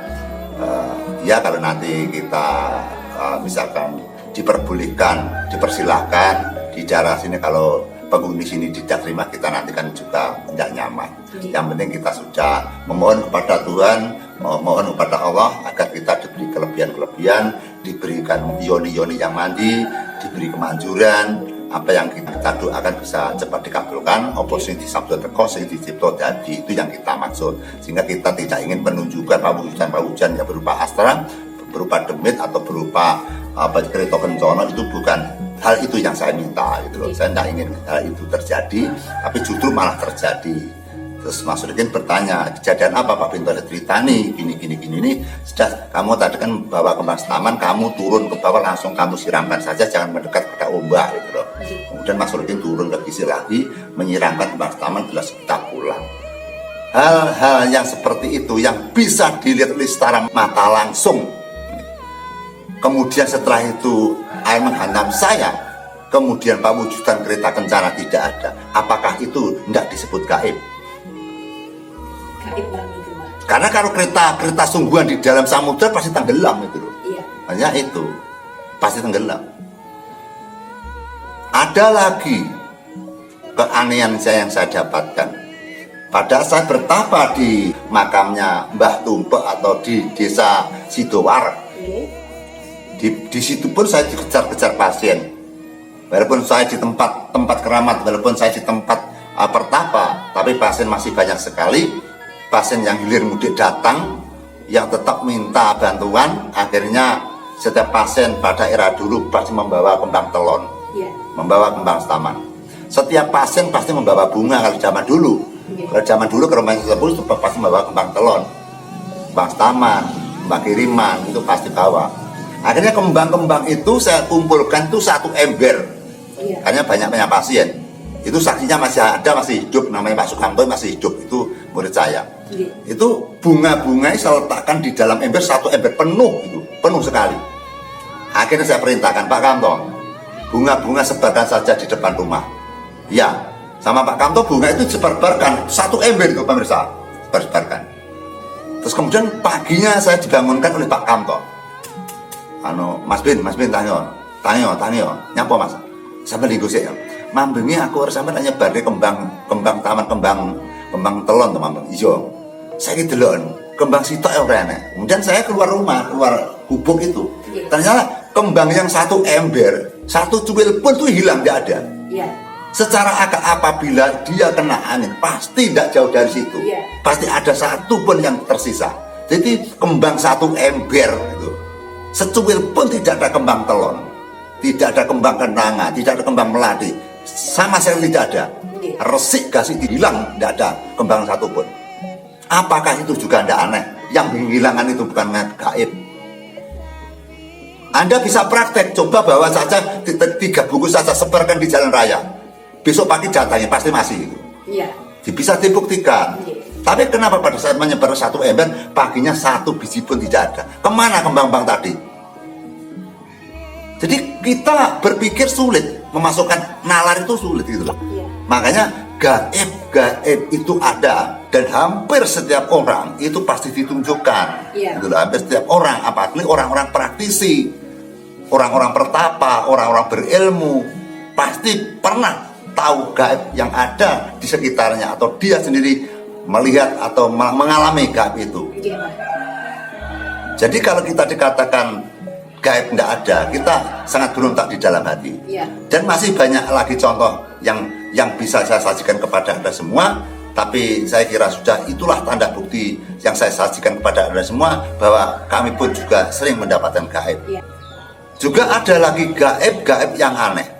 Ya kalau nanti kita misalkan diperbolehkan, dipersilahkan di daerah sini, kalau penghuni sini tidak terima kita nanti kan juga tidak nyaman. Yang penting kita sudah memohon kepada Tuhan, mohon kepada Allah agar kita diberi kelebihan-kelebihan, diberikan yoni-yoni yang mandi, diberi kemanjuran, apa yang kita doakan bisa cepat dikabulkan, oposisi sabda teko sing dicipta dadi, itu yang kita maksud. Sehingga kita tidak ingin menunjukkan pawujan yang berupa astra, berupa demit atau berupa kereta kencana, itu bukan hal itu yang saya minta gitu loh. Saya tidak ingin hal itu terjadi, tapi justru malah terjadi. Terus Mas Solikin bertanya, kejadian apa Pak Binto? Ada cerita nih, gini ini. Sudah, kamu tadi kan bawa ke Mas Taman, kamu turun ke bawah langsung kamu siramkan saja, jangan mendekat pada ombak gitu loh. Kemudian Mas Solikin turun ke sisi lagi, menyiramkan ke Mas Taman, jelas kita pulang. hal-hal yang seperti itu yang bisa dilihat oleh secara mata langsung. Kemudian setelah itu air menghantam saya, kemudian pewujudan kereta kencana tidak ada. Apakah itu tidak disebut gaib? Gaib bang itu bang. Karena kalau kereta sungguhan di dalam samudra pasti tenggelam itu loh. Iya. Hanya itu pasti tenggelam. Ada lagi keanehan yang saya dapatkan. Pada saat bertapa di makamnya Mbah Tumpek atau di desa Sidowar, di situ pun saya dikejar-kejar pasien. Walaupun saya di tempat keramat, walaupun saya di tempat pertapa, tapi pasien masih banyak sekali. Pasien yang hilir mudik datang, yang tetap minta bantuan. Akhirnya setiap pasien pada era dulu pasti membawa kembang telon, membawa kembang taman. Setiap pasien pasti membawa bunga kalau zaman dulu. Kalau zaman dulu ke rumah tersebut itu pasti membawa kembang telon, kembang taman, kembang kiriman, itu pasti bawa. Akhirnya kembang-kembang itu saya kumpulkan itu satu ember. Karena banyak pasien. Itu saksinya masih ada, masih hidup, namanya Pak Sukamto masih hidup, itu murid saya. Itu bunga-bunga saya letakkan di dalam ember, satu ember penuh, itu penuh sekali. Akhirnya saya perintahkan, Pak Kamto, bunga-bunga sebarkan saja di depan rumah. Ya, sama Pak Kamto bunga itu disebarkan satu ember itu pemirsa, sebarkan. Terus kemudian paginya saya dibangunkan oleh Pak Kamto. Mas Bin tanya, nyapa Mas? Sampai linggo sih ya. Mambengi aku harus sampai tanya badhe kembang taman kembang telon to Mambeng. Iya. Saya delok kembang sitok ya ora enak. Kemudian saya keluar rumah, keluar gubuk itu. Ternyata kembang yang satu ember, satu cuil pun tuh hilang, tidak ada. Iya. Secara apabila dia kena angin pasti tidak jauh dari situ. Iya. Pasti ada satu pun yang tersisa. Jadi kembang satu ember itu, secuil pun tidak ada kembang telon, tidak ada kembang kenanga, tidak ada kembang melati, sama sekali tidak ada. Resik gasik hilang, tidak ada kembang satu pun. Apakah itu juga tidak aneh? Yang menghilangkan itu bukan gaib. Anda bisa praktek, coba bawa saja 3 bungkus saja, sebarkan di jalan raya. Besok pagi datanya pasti masih. Iya. Bisa dibuktikan. Iya. Tapi kenapa pada saat menyebar satu ember, paginya satu biji pun tidak ada? Kemana kembang-kembang tadi? Jadi kita berpikir sulit, memasukkan nalar itu sulit gitu loh. Iya. Makanya gaib itu ada, dan hampir setiap orang itu pasti ditunjukkan. Iya. Gitu loh. Hampir setiap orang, apalagi orang-orang praktisi, orang-orang pertapa, orang-orang berilmu, pasti pernah tahu gaib yang ada di sekitarnya, atau dia sendiri melihat atau mengalami gaib itu. Jadi kalau kita dikatakan gaib tidak ada, kita sangat berontak di dalam hati. Dan masih banyak lagi contoh yang bisa saya sajikan kepada Anda semua. Tapi saya kira sudah itulah tanda bukti yang saya sajikan kepada Anda semua, bahwa kami pun juga sering mendapatkan gaib. Juga ada lagi gaib yang aneh.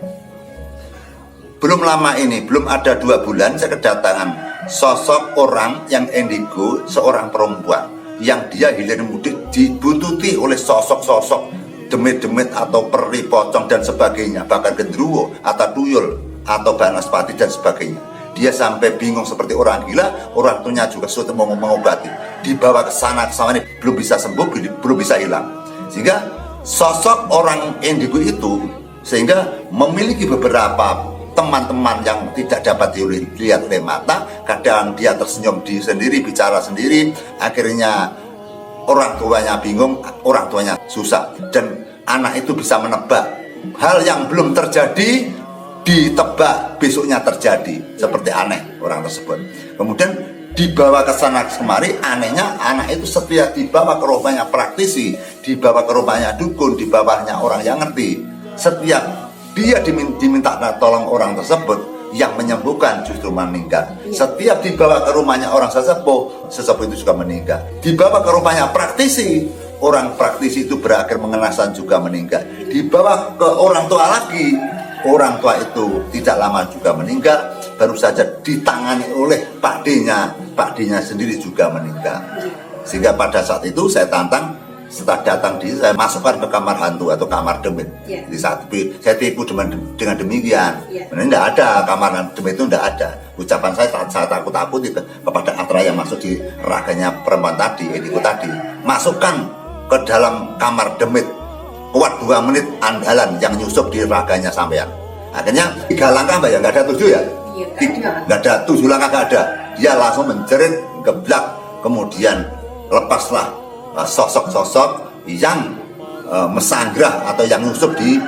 Belum lama ini, belum ada 2 bulan, saya kedatangan sosok orang yang indigo, seorang perempuan yang dia hilir mudik dibuntuti oleh sosok-sosok demit-demit atau peri, pocong dan sebagainya, bahkan gendruwo atau tuyul atau banaspati dan sebagainya. Dia sampai bingung seperti orang gila, orang tuanya juga sudah mau mengobati, dibawa ke sana ini belum bisa sembuh, belum bisa hilang. Sehingga sosok orang indigo itu sehingga memiliki beberapa teman-teman yang tidak dapat dilihat oleh mata. Kadang dia tersenyum sendiri, bicara sendiri. Akhirnya orang tuanya bingung, orang tuanya susah. Dan anak itu bisa menebak hal yang belum terjadi, ditebak besoknya terjadi. Seperti aneh orang tersebut. Kemudian dibawa ke sana kemari. Anehnya anak itu setiap dibawa ke rumahnya praktisi, dibawa ke rumahnya dukun, dibawanya orang yang ngerti. Setiap dia diminta tolong orang tersebut, yang menyembuhkan justru meninggal. Setiap dibawa ke rumahnya orang sesepuh itu juga meninggal. Dibawa ke rumahnya praktisi, orang praktisi itu berakhir mengenasan juga meninggal. Dibawa ke orang tua lagi, orang tua itu tidak lama juga meninggal. Baru saja ditangani oleh Pak D-nya sendiri juga meninggal. Sehingga pada saat itu saya tantang, Setelah datang di saya masukkan ke kamar hantu atau kamar demit. Di saat saya tipu dengan demikian. Benar tidak ada kamar demit itu, tidak ada. Ucapan saya saat takut-takut itu kepada Atra yang masuk di raganya perempuan tadi, Ediku tadi. Masukkan ke dalam kamar demit. Kuat 2 menit andalan yang nyusup di raganya sampean. Akhirnya 3 langkah Mbak ya, nggak ada 7 ya? Nggak ada 7 langkah, nggak ada. Dia langsung menjerit, geblak, kemudian lepaslah sosok-sosok yang mesanggah atau yang nyusup di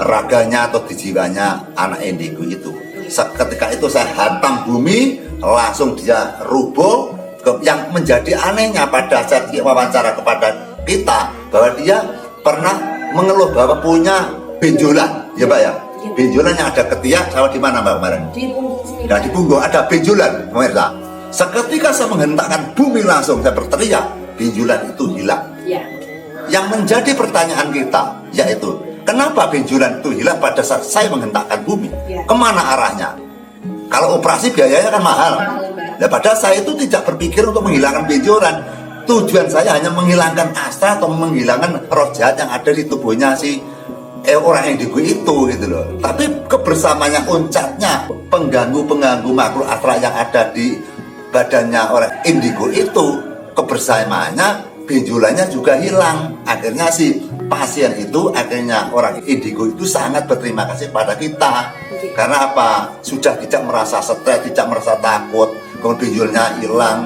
raganya atau di jiwanya anak indigo itu. Ketika itu saya hantam bumi, langsung dia rubuh. Yang menjadi anehnya pada saat wawancara kepada kita, bahwa dia pernah mengeluh bahwa punya benjolan, ya Pak ya. Benjolan yang ada ketiak sama di mana Mbak kemarin? Di punggung sini. Nah, di punggung ada benjolan, pemirsa. Seketika saya menghentakkan bumi, langsung saya berteriak, benjolan itu hilang. Ya. Yang menjadi pertanyaan kita yaitu, kenapa benjolan itu hilang pada saat saya menghentakkan bumi? Ya. Kemana arahnya? Kalau operasi biayanya kan mahal. Nah, padahal saya itu tidak berpikir untuk menghilangkan benjolan. Tujuan saya hanya menghilangkan astra atau menghilangkan roh jahat yang ada di tubuhnya si orang indigo itu gitu loh. Tapi kebersamaannya, uncatnya, pengganggu makhluk astra yang ada di badannya orang indigo itu, kebersamaannya, benjolannya juga hilang. Akhirnya si pasien itu, akhirnya orang indigo itu sangat berterima kasih pada kita. Karena apa? Sudah tidak merasa stres, tidak merasa takut, kemudian benjolannya hilang,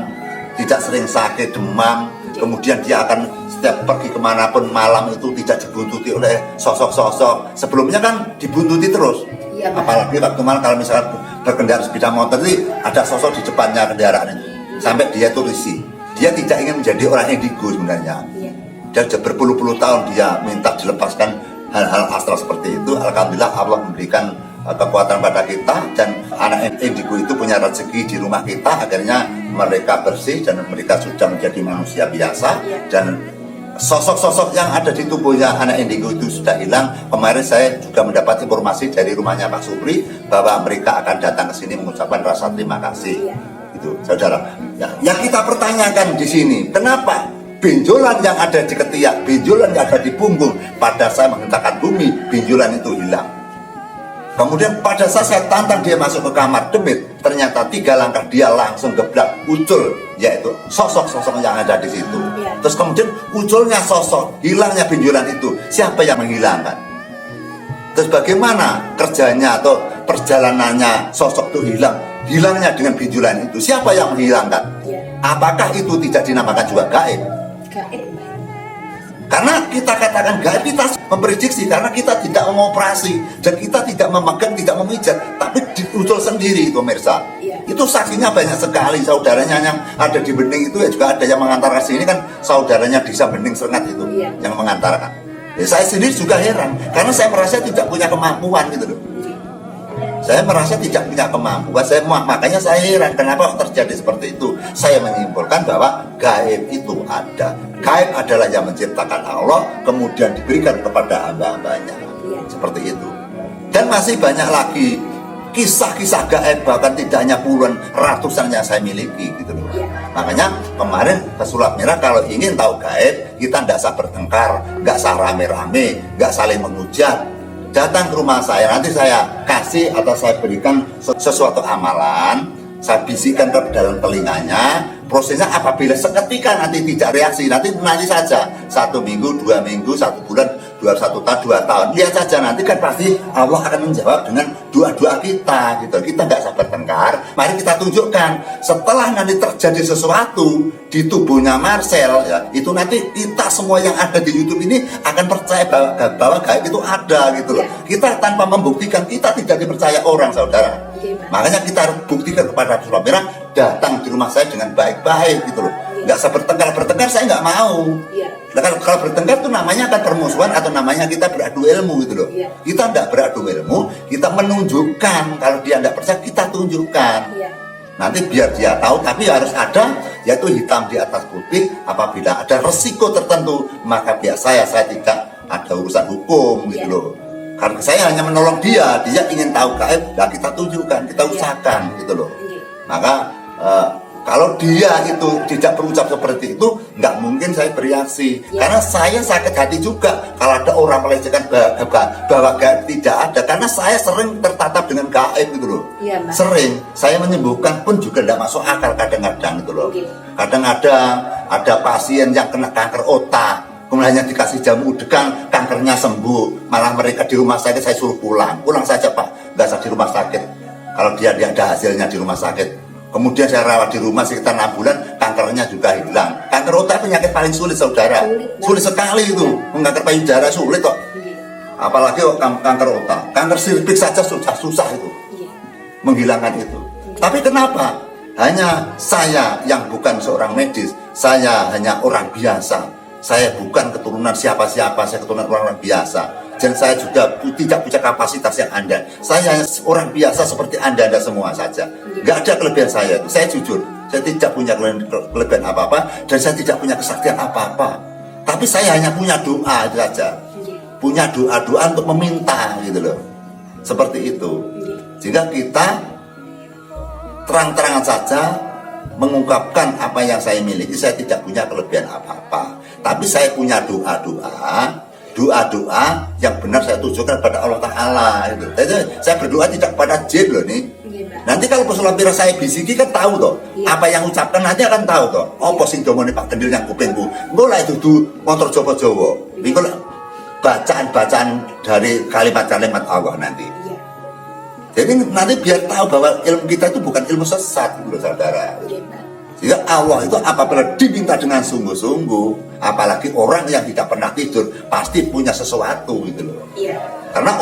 tidak sering sakit, demam. Kemudian dia akan setiap pergi kemanapun malam itu tidak dibuntuti oleh sosok-sosok. Sebelumnya kan dibuntuti terus. Ya, apalagi waktu malam kalau misalnya berkendara sepeda motor itu ada sosok di depannya kendaraan itu. Sampai dia itu risih. Dia tidak ingin menjadi orang indigo sebenarnya. Ya. Dan sudah berpuluh-puluh tahun dia minta dilepaskan hal-hal astral seperti itu. Alhamdulillah Allah memberikan kekuatan pada kita, dan anak indigo itu punya rezeki di rumah kita. Akhirnya mereka bersih dan mereka sudah menjadi manusia biasa, dan sosok-sosok yang ada di tubuhnya anak indigo itu sudah hilang. Kemarin saya juga mendapat informasi dari rumahnya Pak Supri bahwa mereka akan datang ke sini mengucapkan rasa terima kasih. Itu saudara. Yang kita pertanyakan di sini, kenapa benjolan yang ada di ketiak, benjolan yang ada di punggung pada saya menghentakkan bumi, benjolan itu hilang. Kemudian pada saat saya tantang dia masuk ke kamar demit, ternyata 3 langkah dia langsung geblak muncul, yaitu sosok-sosok yang ada di situ. Terus kemudian munculnya sosok, hilangnya benjolan itu, siapa yang menghilangkan? Terus bagaimana kerjanya atau perjalanannya sosok itu hilang? Hilangnya dengan benjolan itu, siapa yang menghilangkan? Apakah itu tidak dinamakan juga gaib? Gaib. Karena kita katakan gaib, kita memprediksi karena kita tidak mengoperasi dan kita tidak memegang, tidak memijat, tapi diusul sendiri itu pemirsa. Itu saksinya banyak sekali, saudaranya yang ada di bening itu ya juga ada yang mengantarkan sini kan, saudaranya Desa Bening Serengat itu yang mengantarkan. Ya, saya sendiri juga heran karena saya merasa tidak punya kemampuan gitu loh. Saya merasa tidak punya kemampuan, makanya saya heran kenapa terjadi seperti itu. Saya menyimpulkan bahwa gaib itu ada. Gaib adalah yang menciptakan Allah, kemudian diberikan kepada hamba-hambanya. Seperti itu. Dan masih banyak lagi kisah-kisah gaib, bahkan tidak hanya puluhan, ratusan yang saya miliki gitu loh. Makanya kemarin pesulap merah kalau ingin tahu gaib, kita tidak usah bertengkar, nggak usah rame-rame, nggak saling menghujat. Datang ke rumah saya, nanti saya kasih atau saya berikan sesuatu amalan, saya bisikkan ke dalam telinganya. Prosesnya apabila seketika nanti tidak reaksi, nanti saja 1 minggu, 2 minggu, 1 bulan, 1 tahun, 2 tahun, lihat saja nanti kan pasti Allah akan menjawab dengan doa-doa kita gitu. Kita nggak usah bertengkar, mari kita tunjukkan. Setelah nanti terjadi sesuatu di tubuhnya Marcel ya, itu nanti kita semua yang ada di YouTube ini akan percaya bahwa gaib itu ada gitu loh. Kita tanpa membuktikan, kita tidak dipercaya orang, saudara. Makanya kita harus buktikan kepada Pesulap Merah, datang di rumah saya dengan baik-baik gitu loh. Nggak usah bertengkar saya nggak mau. Kalau bertengkar itu namanya akan permusuhan atau namanya kita beradu ilmu gitu loh. Kita tidak beradu ilmu, kita menunjukkan. Kalau dia tidak percaya, kita tunjukkan. Nanti biar dia tahu, tapi harus ada, yaitu hitam di atas putih. Apabila ada resiko tertentu, maka biasa saya tidak ada urusan hukum gitu loh. Karena saya hanya menolong dia ingin tahu gaib, dan kita tunjukkan, kita usahakan gitu loh. Maka Kalau dia itu tidak berucap seperti itu, nggak mungkin saya bereaksi. Karena saya sakit hati juga kalau ada orang melecehkan bahwa gaib tidak ada. Karena saya sering tertatap dengan gaib gitu loh. Sering. Saya menyembuhkan pun juga tidak masuk akal kadang-kadang gitu loh. Kadang-kadang ada pasien yang kena kanker otak, kemudian hanya dikasih jamu dekan, kankernya sembuh. Malah mereka di rumah sakit saya suruh pulang saja Pak, nggak usah di rumah sakit. Kalau dia ada hasilnya di rumah sakit. Kemudian saya rawat di rumah sekitar 6 bulan, kankernya juga hilang. Kanker otak penyakit paling sulit saudara, sulit sekali itu. Kanker payudara sulit kok, apalagi kok kanker otak. Kanker serviks saja susah itu, menghilangkan itu. Tapi kenapa? Hanya saya yang bukan seorang medis, saya hanya orang biasa. Saya bukan keturunan siapa-siapa, saya keturunan orang biasa. Dan saya juga tidak punya kapasitas yang Anda. Saya hanya orang biasa seperti Anda semua saja. Nggak ada kelebihan saya itu. Saya jujur, saya tidak punya kelebihan apa-apa dan saya tidak punya kesaktian apa-apa. Tapi saya hanya punya doa itu saja. Punya doa-doa untuk meminta gitu loh. Seperti itu. Jika kita terang-terangan saja mengungkapkan apa yang saya miliki, saya tidak punya kelebihan apa-apa. Tapi saya punya doa-doa yang benar saya tujukan kepada Allah Ta'ala itu. Saya berdoa tidak kepada jin loh nih. Nanti kalau pesulap mirah saya bisiki kan tahu toh. Apa yang ucapkan nanti akan tahu toh. Apa sing domone Pak Gendil yang kupingku. Engko lek dudu motor Jawa-Jawa. Iku bacaan-bacaan dari kalimat-kalimat Allah nanti. Jadi nanti biar tahu bahwa ilmu kita itu bukan ilmu sesat gitu saudara. Sehingga Allah itu apabila diminta dengan sungguh-sungguh, apalagi orang yang tidak pernah tidur pasti punya sesuatu gitu loh. Karena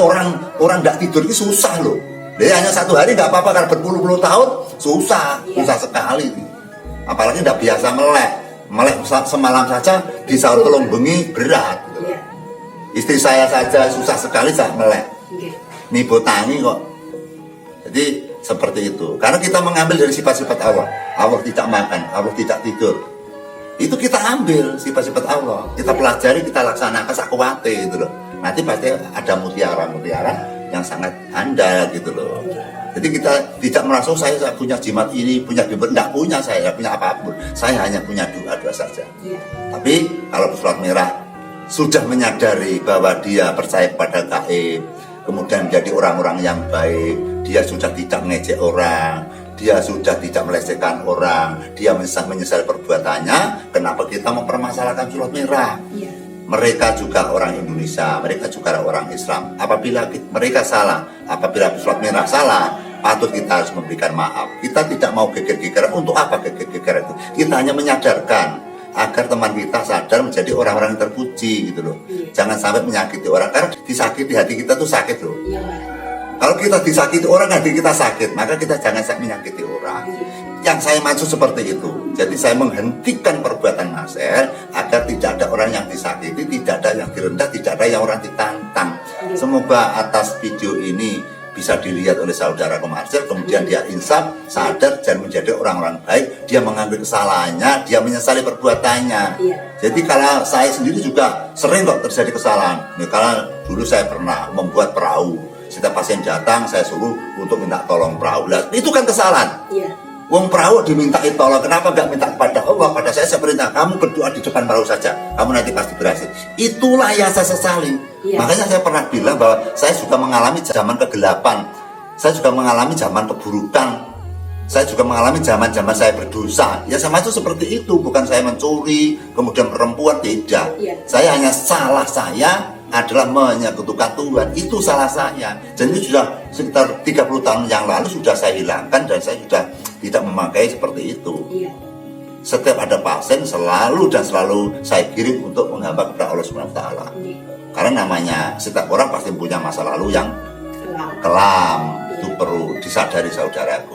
orang tidak tidur itu susah loh. Dia hanya 1 hari nggak apa-apa, karena berpuluh-puluh tahun susah sekali. Apalagi tidak biasa melek semalam saja di sahur telung bengi berat. Gitu. Istri saya saja susah sekali saat melek. Nibo tangi kok. Jadi seperti itu. Karena kita mengambil dari sifat-sifat Allah. Allah tidak makan, Allah tidak tidur. Itu kita ambil sifat-sifat Allah. Kita pelajari, kita laksanakan sakwate gitu loh. Nanti pasti ada mutiara-mutiara yang sangat handal gitu loh. Jadi kita tidak merasa saya punya jimat ini, punya jimat, tidak punya saya, punya apapun. Saya hanya punya doa-doa saja. Tapi kalau pesulap merah sudah menyadari bahwa dia percaya kepada gaib, kemudian menjadi orang-orang yang baik, dia sudah tidak mengejek orang, dia sudah tidak melecehkan orang, dia menyesal perbuatannya. Kenapa kita mempermasalahkan pesulap merah? Mereka juga orang Indonesia, mereka juga orang Islam. Apabila mereka salah, apabila pesulap merah salah, patut kita harus memberikan maaf. Kita tidak mau geger-geger. Untuk apa geger-geger itu? Kita hanya menyadarkan agar teman kita sadar menjadi orang-orang yang terpuji gitu loh. Jangan sampai menyakiti orang, karena disakiti hati kita tuh sakit loh. Kalau kita disakiti orang, hati kita sakit, maka kita jangan menyakiti orang. Yang saya maksud seperti itu. Jadi saya menghentikan perbuatan Marcel agar tidak ada orang yang disakiti, tidak ada yang direndah, tidak ada yang orang ditantang. Semoga atas video ini bisa dilihat oleh saudara Marcel, kemudian dia insaf, sadar dan menjadi orang-orang baik. Dia mengambil kesalahannya, dia menyesali perbuatannya. Jadi kalau saya sendiri juga sering kok terjadi kesalahan. Kalau dulu saya pernah membuat perahu, setiap pasien datang saya suruh untuk minta tolong perahu. Itu kan kesalahan. Wong perahu dimintai tolong, kenapa gak minta kepada Allah? Pada saya perintah, kamu berdoa di depan perahu saja, kamu nanti pasti berhasil. Itulah yang saya sesali. Makanya saya pernah bilang bahwa saya juga mengalami zaman kegelapan, saya juga mengalami zaman keburukan, saya juga mengalami zaman-zaman saya berdosa. Ya sama itu seperti itu, bukan saya mencuri, kemudian perempuan, tidak. Saya hanya salah saya adalah menyekutukan Tuhan, itu salah saya. Dan itu sudah sekitar 30 tahun yang lalu sudah saya hilangkan dan saya sudah tidak memakai seperti itu. Setiap ada pasien selalu saya kirim untuk menghamba kepada Allah SWT. Karena namanya setiap orang pasti punya masa lalu yang kelam. Itu perlu disadari saudaraku.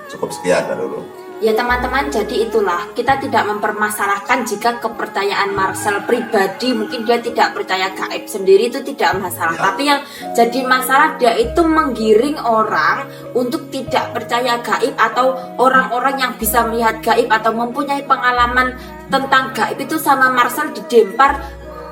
Cukup sekian dulu. Ya teman-teman, jadi itulah, kita tidak mempermasalahkan jika kepercayaan Marcel pribadi, mungkin dia tidak percaya gaib sendiri, itu tidak masalah. Tapi yang jadi masalah, dia itu menggiring orang untuk tidak percaya gaib, atau orang-orang yang bisa melihat gaib atau mempunyai pengalaman tentang gaib itu sama Marcel didempar.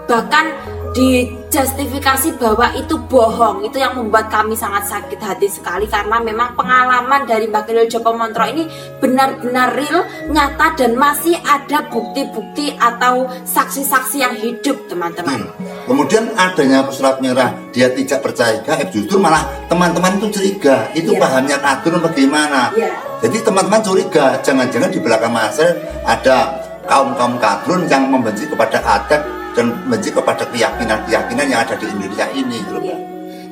Bahkan dijustifikasi bahwa itu bohong. Itu yang membuat kami sangat sakit hati sekali, karena memang pengalaman dari Mbah Kendil Jopo Montro ini benar-benar real, nyata, dan masih ada bukti-bukti atau saksi-saksi yang hidup, teman-teman. Kemudian adanya pesulap merah, dia tidak percaya gaib, justru malah teman-teman itu curiga itu bahannya kadrun bagaimana. Jadi teman-teman curiga, jangan-jangan di belakang masa ada kaum-kaum kadrun yang membenci kepada adat dan benci kepada keyakinan-keyakinan yang ada di Indonesia ini.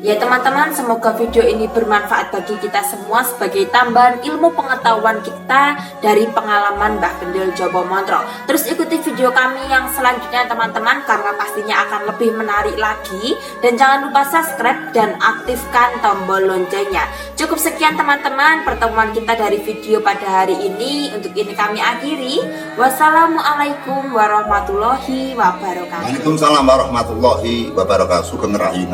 Ya teman-teman, semoga video ini bermanfaat bagi kita semua sebagai tambahan ilmu pengetahuan kita dari pengalaman Mbah Kendil Jopo Montro. Terus ikuti video kami yang selanjutnya teman-teman, karena pastinya akan lebih menarik lagi. Dan jangan lupa subscribe dan aktifkan tombol loncengnya. Cukup sekian teman-teman pertemuan kita dari video pada hari ini. Untuk ini kami akhiri. Wassalamualaikum warahmatullahi wabarakatuh. Waalaikumsalam warahmatullahi wabarakatuh. Sugeng Rahayu.